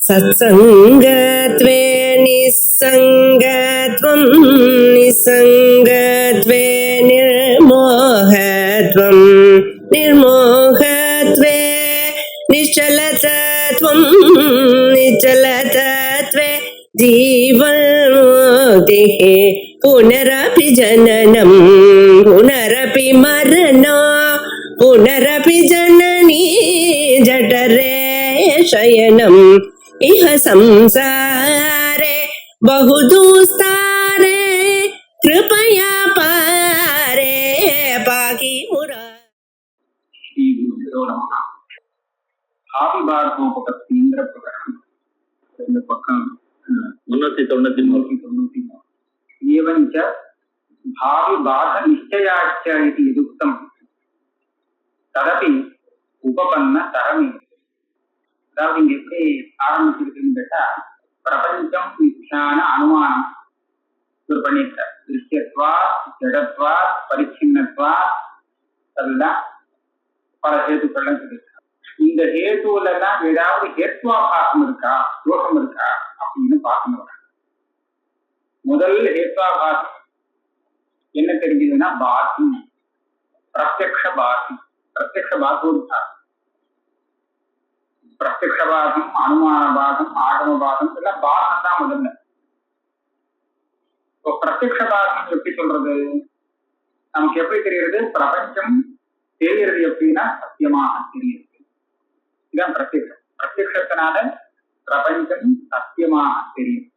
सत्संगत्वे निस्संगत्वं निस्संगत्वे निर्मोहत्वं निर्मोहत्वे निश्चलतत्वं निश्चलतत्वे जीवन्मुक्तिः पुनरपि जननं पुनरपि मरणं पुनरपि जननी जठरे शयनम् इह संसारे बहुदुस्तारे कृपया पारे पाहि मुरारे. श्री गुरुभ्यो नमः. ஆவிபாகோபகத்தீந்திர பிரகரணம் இந்த பக்கம் 393. ஏவஞ்ச பாவி பாத நிச்சயாச்ச இது யுக்தம் ததபி உபபன்ன தரமே. அதாவது இங்க எப்படி ஆரம்பிச்சிருக்குன்னு கேட்டா, பிரபஞ்சம் மித்யான அனுமானம் இது பண்ணிருக்க. திருஷ்யத்வா ஜடத்வா பரிச்சின்னத்வா அதெல்லாம் பல ஹேத்துக்கள்லாம் சொல்லியிருக்க. இந்த ஹேத்துவில தான் ஏதாவது ஹேத்வாபாசம் இருக்கா, தோஷம் இருக்கா அப்படின்னு பார்க்கணும். முதல் ஹேத்வாபாசம் என்ன தெரிஞ்சதுன்னா பாசி, பிரத்யக்ஷ பாசி, பிரத்யக்ஷ பாசோத்தான். பிரத்யக்ஷபாதம், அனுமானபாதம், ஆகமபாதம் எல்லாம் பாதம் தான் முதல்ல. இப்போ பிரத்யக்ஷபாதம் எப்படி சொல்றது? நமக்கு எப்படி தெரியுது? பிரபஞ்சம் தெரிகிறது எப்படின்னா சத்தியமாக தெரியுது. இதுதான் பிரத்யக்ஷம். பிரத்யக்ஷத்தினால பிரபஞ்சம் சத்தியமாக தெரியுது.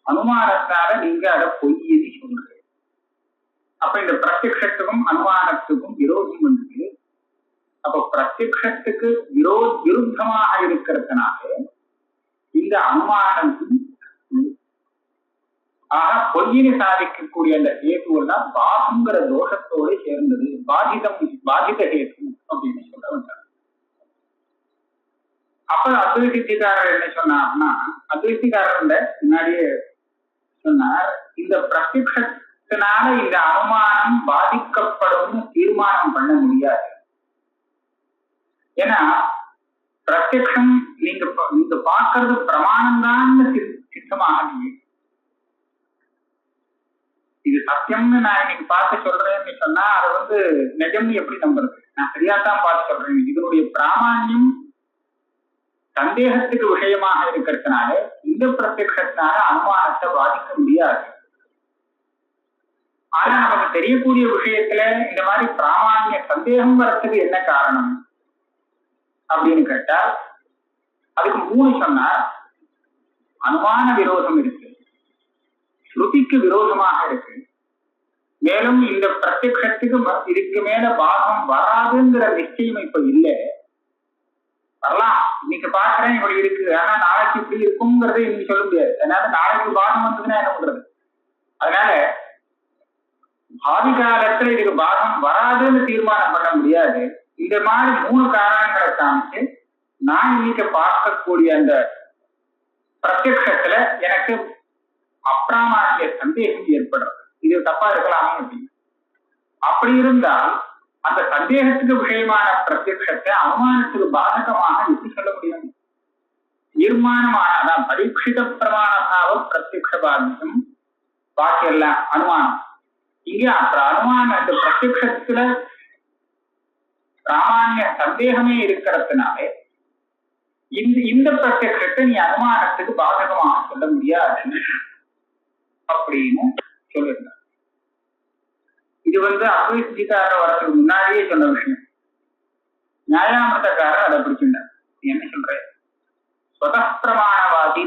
அனுமானத்தினால நீங்க அதை பொய்யன்னு சொல்றது. அப்ப இந்த பிரத்யக்ஷத்துக்கும் அனுமானத்துக்கும் விரோதம் வந்தது. அப்ப பிரத்யக்ஷத்துக்கு விருத்தமாக இருக்கிறதுனால இந்த அனுமானத்தும் ஆக பொய்யினை சாதிக்கக்கூடிய அந்த ஹேத்துவெல்லாம் பாகங்கிற தோஷத்தோடு சேர்ந்தது. பாதித ஹேத்து அப்படின்னு சொல்ல வந்தார். அப்ப அத்வைசிக்காரர் என்ன சொன்னார்னா, அத்வைசிக்காரர் முன்னாடியே சொன்னார், இந்த பிரத்யக்ஷத்தினால இந்த அனுமானம் பாதிக்கப்படும் தீர்மானம் பண்ண முடியாது. ஏன்னா பிரத்யக்ஷம் நீங்க பார்க்கறது பிரமாணம் தான் சித்தமாக. இது சத்தியம்னு நான் இன்னைக்கு பார்த்து சொல்றேன்னு சொன்னா அதை நிஜம்னு எப்படி நம்புறது? நான் சரியாத்தான் பார்த்து சொல்றேன். இதனுடைய பிராமான்யம் சந்தேகத்துக்கு விஷயமாக இருக்கிறதுனால இந்த பிரத்யக்ஷத்தினால அனுமானத்தை பாதிக்க முடியாது. ஆனா நமக்கு தெரியக்கூடிய விஷயத்துல இந்த மாதிரி பிராமான்ய சந்தேகம் வர்றதுக்கு என்ன காரணம் அப்படின்னு கேட்டா, அதுக்கு 3 சொன்னார். அனுமான விரோதம் இருக்கு, ஸ்ருதிக்கு விரோதமாக இருக்கு, மேலும் இந்த பிரத்யக்ஷத்துக்கு இதுக்கு மேல பாகம் வராதுங்கிற நிச்சயம் இப்ப இல்லை. வரலாம், இன்னைக்கு பாக்குறேன் இப்படி இருக்கு, ஆனா நாளைக்கு இப்படி இருக்குங்கிறத இன்னைக்கு சொல்ல முடியாது. அதனால நாளைக்கு பாகம் வந்ததுன்னா என்ன பண்றது? அதனால பாவி காலத்துல இதுக்கு பாகம் வராதுன்னு தீர்மானம் பண்ண முடியாது. இந்த மாதிரி 3 காரணங்களை காமிச்சு நான் இன்னைக்கு பார்க்கக்கூடிய அந்த பிரத்யக்ஷத்துல எனக்கு அப்பிராமான்ய சந்தேகம் ஏற்படுறது. இது தப்பா இருக்கலாமே அப்படின்னு. அப்படி இருந்தால் அந்த சந்தேகத்துக்கு விஷயமான பிரத்யக்ஷத்தை அனுமானத்துக்கு பாதகமாக எப்படி சொல்ல முடியும்? தீர்மானமான அதான் பரீட்சித பிரமாணபாவம் பிரத்யக்ஷ பாதிக்கும் பாக்கி எல்லாம் அனுமானம். இங்க அனுமானம் இந்த பிரத்யக்ஷத்துல பிராமான்ய சந்தேகமே இருக்கிறதுனால இந்த பிரத்யக்ஷத்தை நீ அனுமானத்துக்கு பாதகமாக சொல்ல முடியாது அப்படின்னு சொல்லியிருந்தார். இது அத்வைசிக்காரர் வரதுக்கு முன்னாடியே சொன்ன விஷயம். நியாயாமத்தக்காரர் அதை பிடிச்சிருந்தார். என்ன சொல்ற? ஸ்வதப்பிரமாணவாதி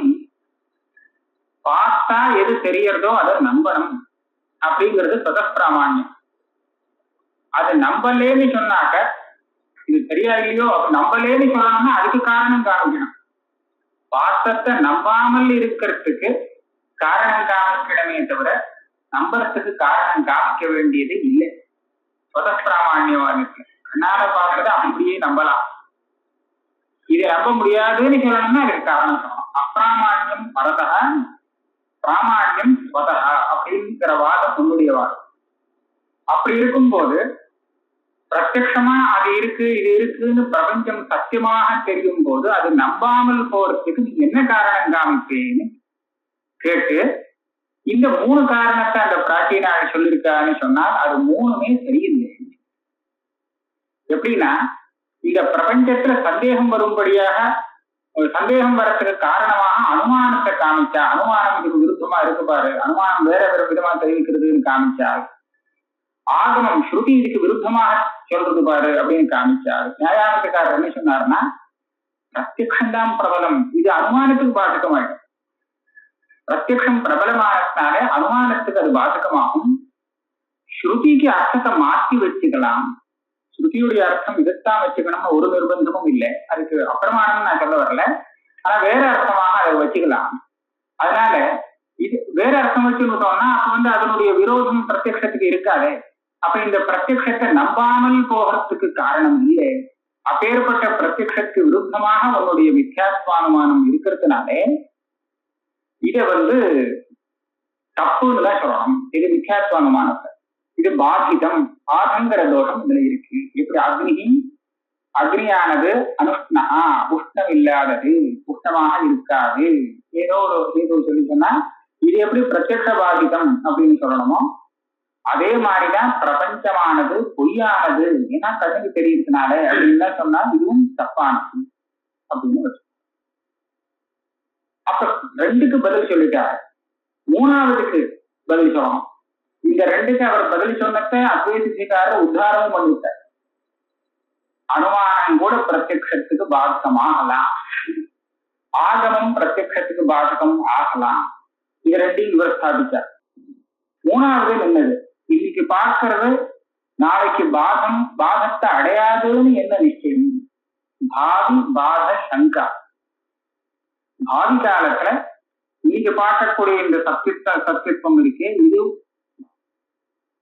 பார்த்தா எது தெரியறதோ அதை நம்பணும் அப்படிங்கிறது ஸ்வதப்பிராமான்யம். அது நம்பலேன்னு சொன்னாக்க இது சரியா இல்லையோ, நம்பலேன்னு சொல்லணும்னா அதுக்கு காரணம் காமிக்கணும். பார்த்தத்தை நம்பாமல் இருக்கிறதுக்கு காரணம் காமிக்கணுமே தவிர நம்புறதுக்கு காரணம் காமிக்க வேண்டியது இல்லை. ஸ்வதப்பிராமான்யவாதிக்கு கண்ணால பார்க்கறத அப்படியே நம்பலாம். இதை நம்ப முடியாதுன்னு சொல்லணும்னா அதுக்கு காரணம் சொல்லணும். அப்பிராமான்யம் பரதக பிராமான்யம் ஸ்வதக அப்படிங்கிற வாதம் உன்னுடைய வாதம். அப்படி இருக்கும்போது பிரத்யட்சமா அது இருக்கு இது இருக்குன்னு பிரபஞ்சம் சத்தியமாக தெரியும் போது அது நம்பாமல் போறதுக்கு நீ என்ன காரணம் காமிப்பேன்னு கேட்டு இந்த 3 காரணத்தை அந்த பிராச்சீனாள் சொல்லியிருக்கான்னு சொன்னால் அது 3மே சரியில்லை. எப்படின்னா இந்த பிரபஞ்சத்துல சந்தேகம் வரும்படியாக சந்தேகம் வரத்துக்கு காரணமாக அனுமானத்தை காமிச்சா, அனுமானம் இதுக்கு விருப்பமா இருக்கு பாரு, அனுமானம் வேற வேற விதமா தெரிவிக்கிறதுன்னு காமிச்சால், ஆகமம் ஸ்ருதி இதுக்கு விருப்பமாக சொல்றது பாரு அப்படின்னு காமிச்சால், நியாயானத்துக்காரர் என்ன சொன்னாருன்னா பிரத்யக்ஷம்தான் பிரபலம், இது அனுமானத்துக்கு பாதகமாயிடும். பிரத்யக்ஷம் பிரபலமானதுனால அனுமானத்துக்கு அது பாதகமாகும். ஸ்ருதிக்கு அர்த்தத்தை மாற்றி வச்சுக்கலாம். ஸ்ருதியுடைய அர்த்தம் இதைத்தான் வச்சுக்கணும்னு ஒரு நிர்பந்தமும் இல்லை. அதுக்கு அப்பிரமாணம் நான் சொல்ல வரல, ஆனா வேற அர்த்தமாக அதை வச்சுக்கலாம். அதனால இது வேற அர்த்தம் வச்சுக்கிட்டோம்னா அப்ப அதனுடைய விரோதம் பிரத்யக்ஷத்துக்கு இருக்காது. அப்ப இந்த பிரத்யக்ஷத்தை நம்பாமல் போகிறதுக்கு காரணம் இல்லை. அப்பேற்பட்ட பிரத்யக்ஷத்துக்கு விருத்தமாக உன்னுடைய மித்யாத்வானுமானம் இருக்கிறதுனாலே இத தப்புன்னு தான் சொல்லணும். இது மித்யாத்வானுமானத்தை, இது பாதிதம், பாதங்கிற தோஷம் இதுல இருக்கு. இப்படி அக்னியானது அனுஷ்ணா, உஷ்ணம் இல்லாதது, உஷ்ணமாக இருக்காது, ஏதோ சொல்லி சொன்னா இது எப்படி பிரத்யக்ஷ பாதிதம் அப்படின்னு சொல்லணுமோ அதே மாதிரிதான் பிரபஞ்சமானது பொய்யானது, ஏன்னா கண்ணுக்கு தெரியறதுனால அப்படின்னு தான் சொன்னா இதுவும் தப்பானது அப்படின்னு. அப்ப 2க்கு பதில் சொல்லிட்டாரு, 3வதுக்கு பதில் சொல்லணும். இந்த 2க்கு அவர் பதில் சொன்னதை அத்வைதிகாரர் உத்தாரணம் பண்ணிவிட்டார். அனுமானம் கூட பிரத்யக்ஷத்துக்கு பாதகமாகலாம், ஆகமம் பிரத்யக்ஷத்துக்கு பாதகம் ஆகலாம். இது 2 இவர் ஸ்தாபிச்சார். 3வது என்னது, இன்னைக்கு பார்க்கறது நாளைக்கு பாதத்தை அடையாதுன்னு என்ன நிச்சயம்? பாவி பாத சங்கா. பாவி காலத்துல இன்னைக்கு பார்க்கக்கூடிய இந்த சத்தியத்துவம் இருக்கே, இது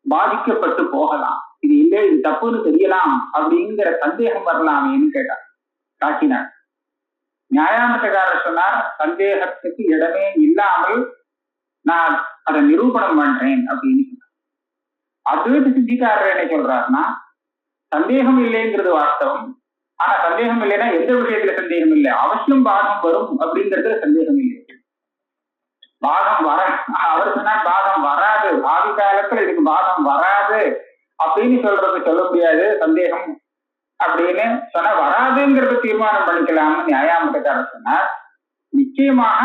பாதிக்கப்பட்டு போகலாம், இது இல்லை இது தப்புன்னு தெரியலாம் அப்படிங்கிற சந்தேகம் வரலாமேன்னு கேட்டார் காட்டினார். நியாயாமத்தக்காரர் சொன்னார் சந்தேகத்துக்கு இடமே இல்லாமல் நான் அதை நிரூபணம் பண்றேன் அப்படின்னு சொன்னார். அத்வைத சித்திக்காரர் என்ன சொல்றாருன்னா சந்தேகம் இல்லைங்கிறது வாஸ்தவம், ஆனா சந்தேகம் இல்லைன்னா எந்த விஷயத்துல சந்தேகம் இல்லை, அவசியம் பாகம் வரும் அப்படிங்கிறதுல சந்தேகம் இல்லை. பாகம் வர அவர் சொன்னார் பாகம் வராது, ஆதி காலத்துல இதுக்கு பாகம் வராது அப்படின்னு சொல்ல முடியாது, சந்தேகம் அப்படின்னு சொன்னா வராதுங்கிறத தீர்மானம் பண்ணிக்கலாம்னு நியாயாமத்தக்காரர் சொன்னார். நிச்சயமாக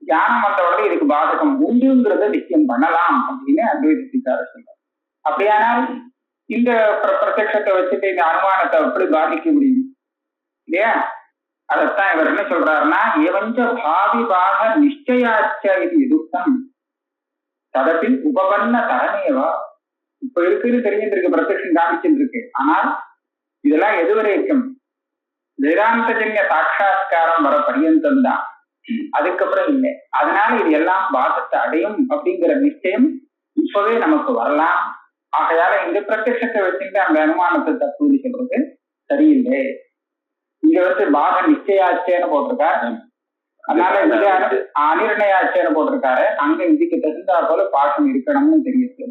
தியானம் வந்தவுடனே இதுக்கு பாதகம் உண்டுங்கிறத நிச்சயம் பண்ணலாம் அப்படின்னு அத்வைதக்காரர் சொன்னார். அப்படியானால் இந்த பிரத்யக்ஷத்தை வச்சுட்டு இந்த அனுமானத்தை எப்படி பாதிக்க முடியும் இல்லையா? அதத்தான் இவர் என்ன சொல்றாருன்னா ஏவஞ்ச பாவி பாக நிச்சயாச்ச இது எதுக்கம் ததப்பில் உபபன்ன தரமேவா. இப்ப இருக்குன்னு தெரிஞ்சிருக்கு, பிரத்யக்ஷம் காமிச்சுட்டு இருக்கு, ஆனால் இதெல்லாம் எதுவரைக்கும் வேதாந்தஜன்ய சாட்சா்காரம் வர பரியந்தம் தான், அதுக்கப்புறம் இல்லை. அதனால இது எல்லாம் பாதத்தை அடையும் அப்படிங்கிற நிச்சயம் இப்பவே நமக்கு வரலாம். ஆகையால இந்த பிரத்யக்ஷத்தை வச்சுட்டு அந்த அனுமானத்தை தப்புன்னு சொல்றது சரியில்லை. இங்க பாக நிச்சயாச்சேன்னு போட்டிருக்காரு, அதனால இங்க அனிர்ணயாச்சேன்னு போட்டிருக்காரு. அங்க இதுக்கு தகுந்தா போல பாடம் இருக்கணும்னு தெரியுது.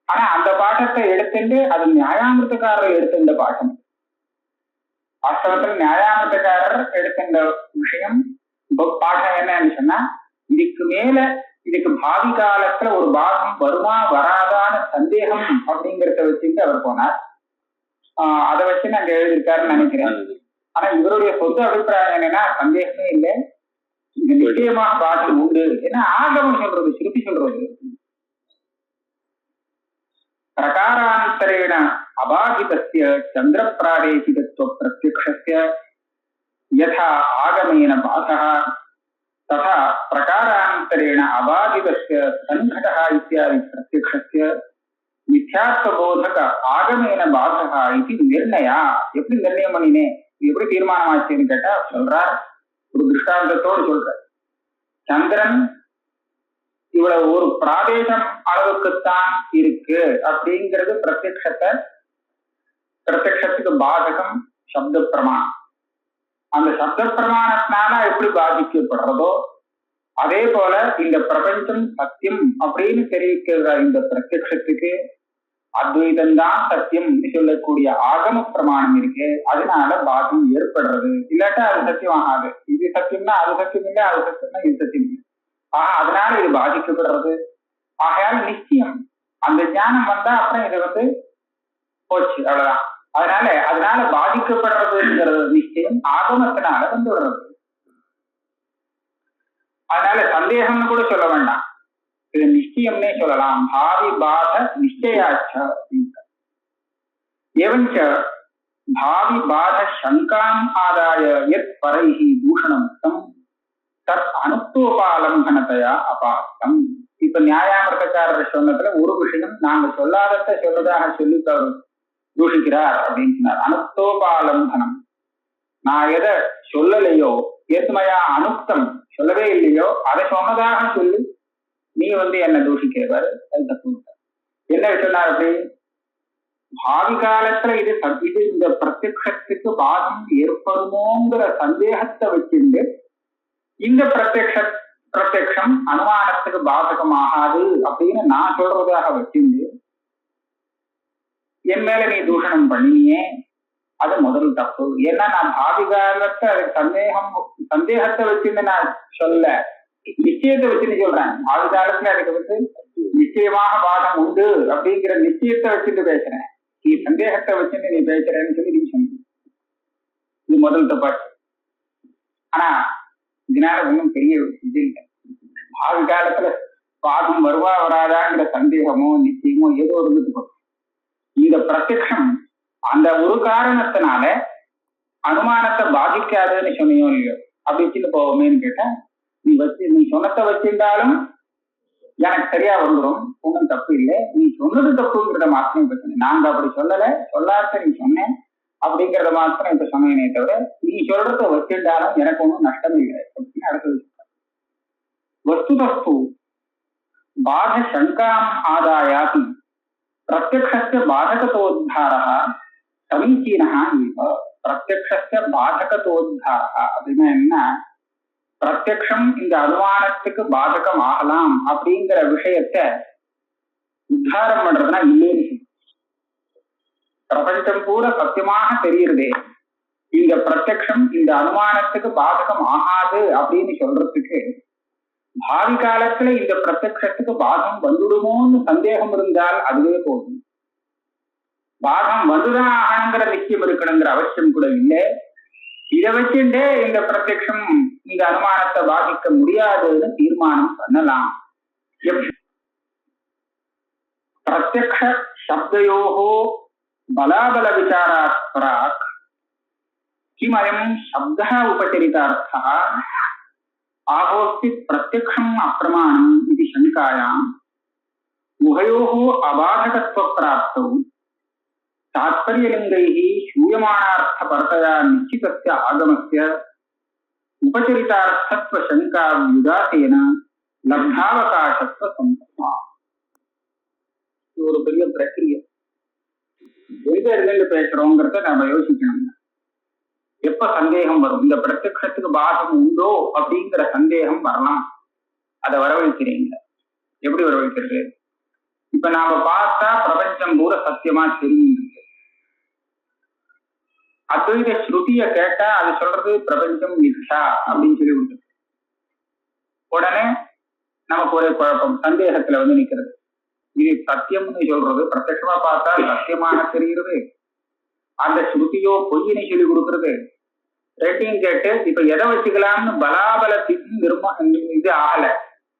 ஆனா அந்த பாட்டத்தை எடுத்துட்டு அது நியாயாமிரதக்காரர் எடுத்திருந்த பாட்டம். வாஸ்தவத்தில் நியாயாமிரதக்காரர் எடுத்திருந்த விஷயம் பாடம் என்னன்னு சொன்னா இதுக்கு மேல இதுக்கு பாவி காலத்துல ஒரு பாகம் வருமா வராதான சந்தேகம் அப்படிங்கிறத வச்சுட்டு அவர் போனார். அதை வச்சு நாங்க எழுதியிருக்காருன்னு நினைக்கிறேன். ஆனா இவருடைய சொந்த அபிப்பிராயம் என்னன்னா சந்தேகமே இல்லை, இது நிச்சயமாக பாகம் உண்டு. ஏன்னா ஆகமம் சொல்றது, ஸ்ருதி சொல்றது பிரகாராந்தரேண அபாகிதஸ்ய சந்திர பிராதேசிகத்துவ பிரத்யக்ஷஸ்ய யதா ஆகமேன பாதः ததா பிரகாராந்தரேண அபாகிதஸ்ய சங்கடः இத்யாதி பிரத்யக்ஷஸ்ய மித்யாத்வபோதக ஆகமேன பாதः இது நிர்ணயா. எப்படி நிர்ணயம் பண்ணினே, எப்படி தீர்மானம் ஆச்சுன்னு கேட்டா சொல்றார், ஒரு திருஷ்டாந்தத்தோடு சொல்றார். சந்திரன் இவ்வளவு ஒரு பிராதேசம் அளவுக்குத்தான் இருக்கு அப்படிங்கிறது பிரத்யக்ஷத்துக்கு பாதகம் சப்த பிரமாணம். அந்த சப்த பிரமாணத்தினால எப்படி பாதிக்கப்படுறதோ அதே போல இந்த பிரபஞ்சம் சத்தியம் அப்படின்னு தெரிவிக்கிற இந்த பிரத்யக்ஷத்துக்கு அத்வைதம்தான் சத்தியம் சொல்லக்கூடிய ஆகம பிரமாணம் இருக்கு, அதனால பாதம் ஏற்படுறது. இல்லாட்டா அது சத்தியம் ஆகாது. இது சத்தியம்னா அது சத்தியம் இல்லை, அது சத்தியம்னா இது சத்தியம் இல்லை. அதனால இது பாதிக்கப்படுறது. ஆகையால் நிச்சயம் அந்த ஞானம் வந்தா அப்புறம் இது போச்சு, அவ்வளவுதான். அதனால பாதிக்கப்படுறதுங்கிறது நிச்சயம் ஆகமத்தினால வந்துடுறது. அதனால சந்தேகம்னு கூட சொல்ல வேண்டாம், இது நிச்சயம்னே சொல்லலாம். பாவி பாத நிச்சயாச்ச. எவஞ்ச பாவி பாத சங்காம் ஆதாய யத் பரைஹி தூஷணமுக்தம் தத் அனுக்தோபாலம்பனத்தையா அபார்த்தம். இப்ப நியாயாமிரதக்காரர் சொன்னதுல ஒரு விஷயம், நாங்க சொல்லாதத சொல்லதாக சொல்லி தூஷிக்கிறார் அப்படின்னு சொன்னார். அனுக்தோபாலம்பனம், நான் எதை சொல்லலையோ, ஏத்துமையா அனுக்தம் சொல்லவே இல்லையோ அதை சொன்னதாக சொல்லி நீ என்ன தூஷிக்கிறவர், அது தப்பு. என்ன சொன்னார் அப்படி? பாவி காலத்துல இது இந்த பிரத்யக்ஷத்துக்கு பாதம் ஏற்படுமோங்கிற சந்தேகத்தை வச்சிருந்து இந்த பிரத்யக்ஷம் அனுமானத்துக்கு பாதகமாகாது அப்படின்னு நான் சொல்றதாக வச்சிருந்து என் மேல நீ தூஷணம் பண்ணியே, அது முதல் தப்பு. ஏன்னா நான் பாவி காலத்தை அதுக்கு சந்தேகத்தை வச்சிருந்து நான் சொல்ல, நிச்சயத்தை வச்சுன்னு சொல்றேன். பாவி காலத்துல அதுக்கு நிச்சயமாக பாதம் உண்டு அப்படிங்கிற நிச்சயத்தை வச்சுட்டு பேசுறேன். நீ சந்தேகத்தை வச்சுட்டு நீ பேசுறேன்னு சொல்லி நீ சொன்ன, இது முதல் தப்பாச்சு. ஆனா இதனால ஒன்றும் பெரிய இது இல்லை. பாவி காலத்துல பாதம் வருவா வராதாங்கிற சந்தேகமோ நிச்சயமோ ஏதோ இருந்துட்டு போகும். இந்த பிரத்யக்ஷம் அந்த ஒரு காரணத்தினால அனுமானத்தை பாதிக்காதுன்னு சொன்னியோ இல்லையோ, அப்படி வச்சுட்டு போவோமேன்னு கேட்டா, நீ சொன்னத்தை வச்சிருந்தாலும் எனக்கு சரியா வந்துடும், ஒன்றும் தப்பு இல்லை. நீ சொன்னது தப்புங்கிறத மாத்திரம் இப்ப சொன்னேன். நாங்க அப்படி சொல்லலை, சொல்லாத நீ சொன்னேன் அப்படிங்கிறத மாத்திரம் இப்ப சொன்னேனே தவிர நீ சொல்றத வச்சிருந்தாலும் எனக்கு ஒன்றும் நஷ்டம் இல்லை அப்படின்னு அடுத்தது. வஸ்துதஸ்து பாத சங்காம் ஆதாயாதி பிரத்யக்ஷஸ்ய பாதகதோத்தாரः சமீச்சீனஹ இவ. பிரத்யக்ஷஸ்ய பாதகதோத்தாரः அப்படின்னா என்ன? பிரத்யக்ஷம் இந்த அனுமானத்துக்கு பாதகம் ஆகலாம் அப்படிங்கிற விஷயத்த உத்தாரம் பண்றதுன்னா இல்லைன்னு. பிரபஞ்சம் பூரா சத்தியமாக தெரியுறதே, இந்த பிரத்யக்ஷம் இந்த அனுமானத்துக்கு பாதகம் ஆகாது அப்படின்னு சொல்றதுக்கு பாவி காலத்துல இந்த பிரத்யக்ஷத்துக்கு பாதம் வந்துடுமோன்னு சந்தேகம் இருந்தால் அதுவே போதும். பாதம் வந்துதான் ஆகணுங்கிற நிச்சயம் இருக்கணுங்கிற அவசியம் கூட இல்லை. இதை வச்சுட்டே இந்த பிரத்யக்ஷம் இந்த அனுமானத்தை பாதிக்க முடியாதுன்னு தீர்மானம் பண்ணலாம். பிரத்யக்ஷ சப்தயோஹோ பலாபல விசாராத் பராக் கிமயம் சப்தः உபச்சரிதார்த்தः ஆஹோஸ்தி பிரத்யக்ஷம் அப்பிரமாணம் இது சங்காயாம் உபயோஹோ அபாதகத்வ பிராப்தௌ தாத்பர்யலிங்கைः श्रूयमाणार्थ परतया निश्चितस्य आगमस्य उपचरितार्थत्व शंका व्युदासेन लब्धावकाशत्व संपन्ना. ஒரு பெரிய பிரக்கிரியை. எங்க இருந்து பேசுறோங்கிறத நாம யோசிக்கணும். எப்ப சந்தேகம் வரும், இந்த பிரத்யக்ஷத்துக்கு பாதம் உண்டோ அப்படிங்கிற சந்தேகம் வரலாம். அதை வரவழைக்கிறீங்க. எப்படி வரவழைக்கிறது? இப்ப நாம பார்த்தா பிரபஞ்சம் பூரா சத்தியமா தெரியும். அத்வைத ஸ்ருதிய கேட்டா அது சொல்றது பிரபஞ்சம் மித்யா அப்படின்னு சொல்லி விட்டு உடனே நமக்கு ஒரு குழப்பம், சந்தேகத்துல நிக்கிறது. இது சத்தியம்னு சொல்றது பிரத்யட்சமா பார்த்தா சத்தியமாக தெரிகிறது, அந்த ஸ்ருதியோ பொய்யினை சொல்லி கொடுக்கறது, ரெண்டையும் கேட்டு இப்ப எதை வச்சுக்கலாம்னு பலாபலத்தின் இது ஆகல,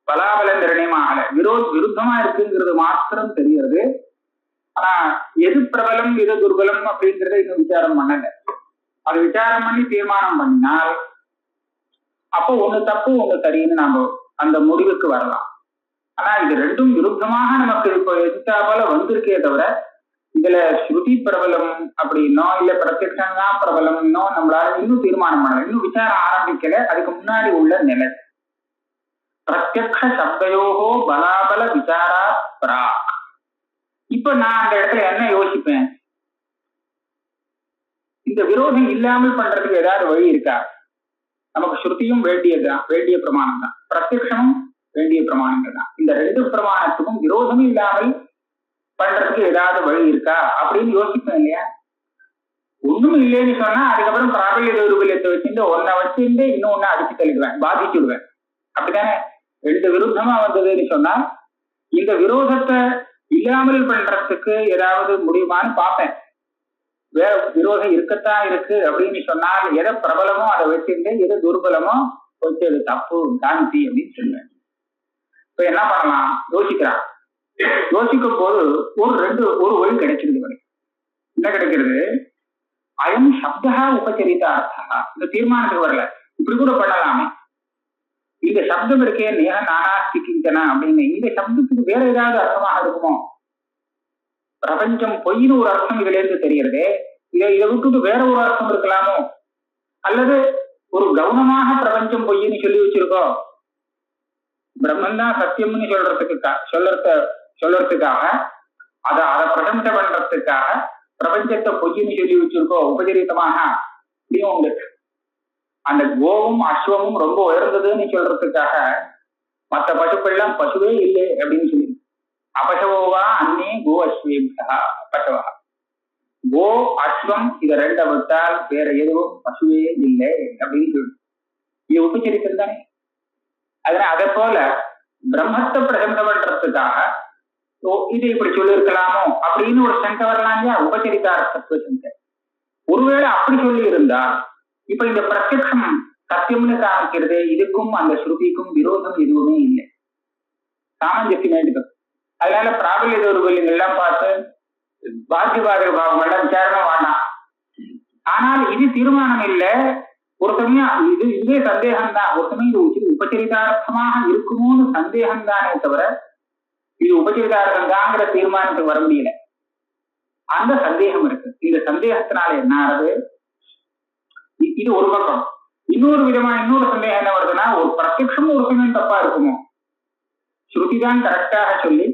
பலாபல நிர்ணயம் ஆகல, விருத்தமா இருக்குங்கிறது மாத்திரம் தெரிகிறது. ஆனா எது பிரபலம் எது துர்பலம் அப்படிங்கிறத இன்னும் விசாரம் பண்ணல. அது விசாரம் பண்ணி தீர்மானம் பண்ணினால் அப்போ ஒண்ணு தப்பு ஒண்ணு சரின்னு நாம அந்த முடிவுக்கு வரலாம். ஆனா இது ரெண்டும் விருத்தமாக நமக்கு இப்போ எதிர்த்தாப்போல வந்திருக்கே தவிர இதுல ஸ்ருதி பிரபலம் அப்படின்னோ இல்ல பிரத்யக்ஷம் தான் பிரபலம்னோ நம்மளால இன்னும் தீர்மானம் பண்ணல, இன்னும் விசாரம் ஆரம்பிக்கல. அதுக்கு முன்னாடி உள்ள நிலை பிரத்யக்ஷ சப்தயோகோ பலாபல விசாரா பிராக். இப்ப நான் அந்த இடத்துல என்ன யோசிப்பேன், இந்த விரோதம் இல்லாமல் பண்றதுக்கு ஏதாவது வழி இருக்கா? நமக்கு ஸ்ருதியும் வேண்டியதுதான், வேண்டிய பிரமாணம் தான், பிரத்யக்ஷமும் வேண்டிய பிரமாணங்கள் தான். இந்த ரெண்டு பிரமாணத்துக்கும் விரோதம் இல்லாமல் பண்றதுக்கு ஏதாவது வழி இருக்கா அப்படின்னு யோசிப்பேன் இல்லையா? ஒண்ணும் இல்லைன்னு சொன்னா அதுக்கப்புறம் பிராபல்ய தௌர்பல்யத்தை வச்சுட்டு ஒன்ன வச்சுட்டு இன்னொன்னு அடிச்சு தள்ளிடுவேன், பாதிச்சு விடுவேன். அப்படித்தானே? ரெண்டு விருத்தமா வந்ததுன்னு சொன்னா இந்த விரோதத்தை இல்லாமல் பண்றதுக்கு ஏதாவது முடியுமான்னு பார்ப்பேன். வேற விரோதம் இருக்கத்தான் இருக்கு அப்படின்னு சொன்னால் எதை பிரபலமோ அதை வச்சுட்டு எது துர்பலமோ வச்சு அது தப்பு காந்தி அப்படின்னு சொல்லுவேன். இப்ப என்ன பண்ணலாம் யோசிக்கிறான். யோசிக்கும் போது ஒரு வழி கிடைக்கிறது. என்ன கிடைக்கிறது? அயம் சப்தா உபச்சரித்த அர்த்தா. இந்த தீர்மானத்துக்கு வரல, இப்படி கூட பண்ணலாமே. இந்த சப்தம் இருக்கே நேக நானாஸ்திக்கின்றன அப்படின்னு, இந்த சப்தத்துக்கு வேற ஏதாவது அர்த்தமாக இருக்குமோ? பிரபஞ்சம் பொய்னு ஒரு அர்த்தம் இதுல இருந்து தெரிகிறதே, இதை விட்டுட்டு வேற ஒரு அர்த்தம் இருக்கலாமோ? அல்லது ஒரு கவனமாக பிரபஞ்சம் பொய்ன்னு சொல்லி வச்சிருக்கோம், பிரம்மன் தான் சத்தியம்னு சொல்றதுக்காக அதை பிரசம்சை பண்றதுக்காக பிரபஞ்சத்தை பொய்ன்னு சொல்லி வச்சிருக்கோம் உபச்சரித்தமாக. இப்படியும் உங்களுக்கு அந்த கோவும் அஸ்வமும் ரொம்ப உயர்ந்ததுன்னு சொல்றதுக்காக மற்ற பசுக்கள்லாம் பசுவே இல்லை அப்படின்னு சொல்லி அபசவோவா அன்னே கோ அஸ்வேபியா பசவா. கோ அஸ்வம் இதை ரெண்ட விட்டால் வேற எதுவும் பசுவே இல்லை அப்படின்னு சொல்லி இது உபச்சரித்தம் தானே. அதனால அதை போல பிரம்மத்தை பிரசம்சை பண்றதுக்காக இது இப்படி சொல்லியிருக்கலாமோ அப்படின்னு ஒரு சங்கை வரலாம் இல்லையா? உபச்சரித்தார்த்தத்துவ சங்கை. ஒருவேளை அப்படி சொல்லி இருந்தா இப்ப இந்த பிரத்யக்ஷம் சத்தியம்னு காமிக்கிறது, இதுக்கும் அந்த ஸ்ருதிக்கும் விரோதம் எதுவுமே இல்லை, சாமஞ்சசியம் வேண்டியது. அதனால பிராபல்ய தௌர்பல்யங்கள் எல்லாம் பார்த்து பாத்தியபாத பாவம் எல்லாம் விசாரணம் வேண்டாம். ஆனால் இது தீர்மானம் இல்லை. ஒரு சமயம் இதுவே சந்தேகம் தான். ஒரு சமயம் இது உபச்சரிதார்த்தமாக இருக்குமோன்னு சந்தேகம் தானே தவிர இது உபச்சரிதார்த்தம் தாங்கிற தீர்மானத்துக்கு வர முடியல. அந்த சந்தேகம் இருக்கு. இந்த சந்தேகத்தினால என்ன ஆகுது? இது ஒரு பக்கம். இன்னொரு சந்தேகம் என்ன வருதுன்னா, ஒரு பிரத்யக்ஷம் ஒரு சமயம் தப்பா இருக்குமோ? ஸ்ருதி தான் கரெக்டாக சொல்லி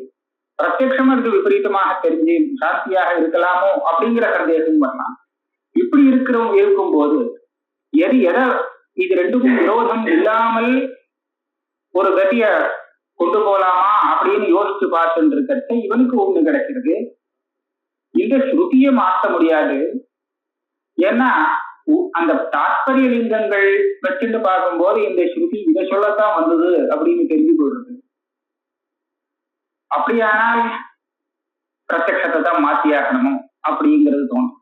பிரத்யக்ஷம் அதுக்கு விபரீதமாக தெரிஞ்சு சாந்தியாக இருக்கலாமோ அப்படிங்கிற சந்தேகம் வரலாம். இப்படி இருக்கும்போது இது ரெண்டுக்கும் விரோதம் இல்லாமல் ஒரு கதிய கொண்டு போலாமா அப்படின்னு யோசிச்சு பார்த்துட்டு இருக்கிறது இவனுக்கு ஒண்ணு கிடைக்கிறது. இந்த ஸ்ருதியை மாற்ற முடியாது. ஏன்னா அந்த தாத்பரிய லிங்கங்கள் வச்சுட்டு பார்க்கும்போது இந்த ஸ்ருதி இதை சொல்லத்தான் வந்தது அப்படின்னு தெரிஞ்சு கொள்றது. அப்படியானால் பிரத்யக்ஷத்தை தான் மாத்தியாகணுமோ அப்படிங்கிறது தோணும்.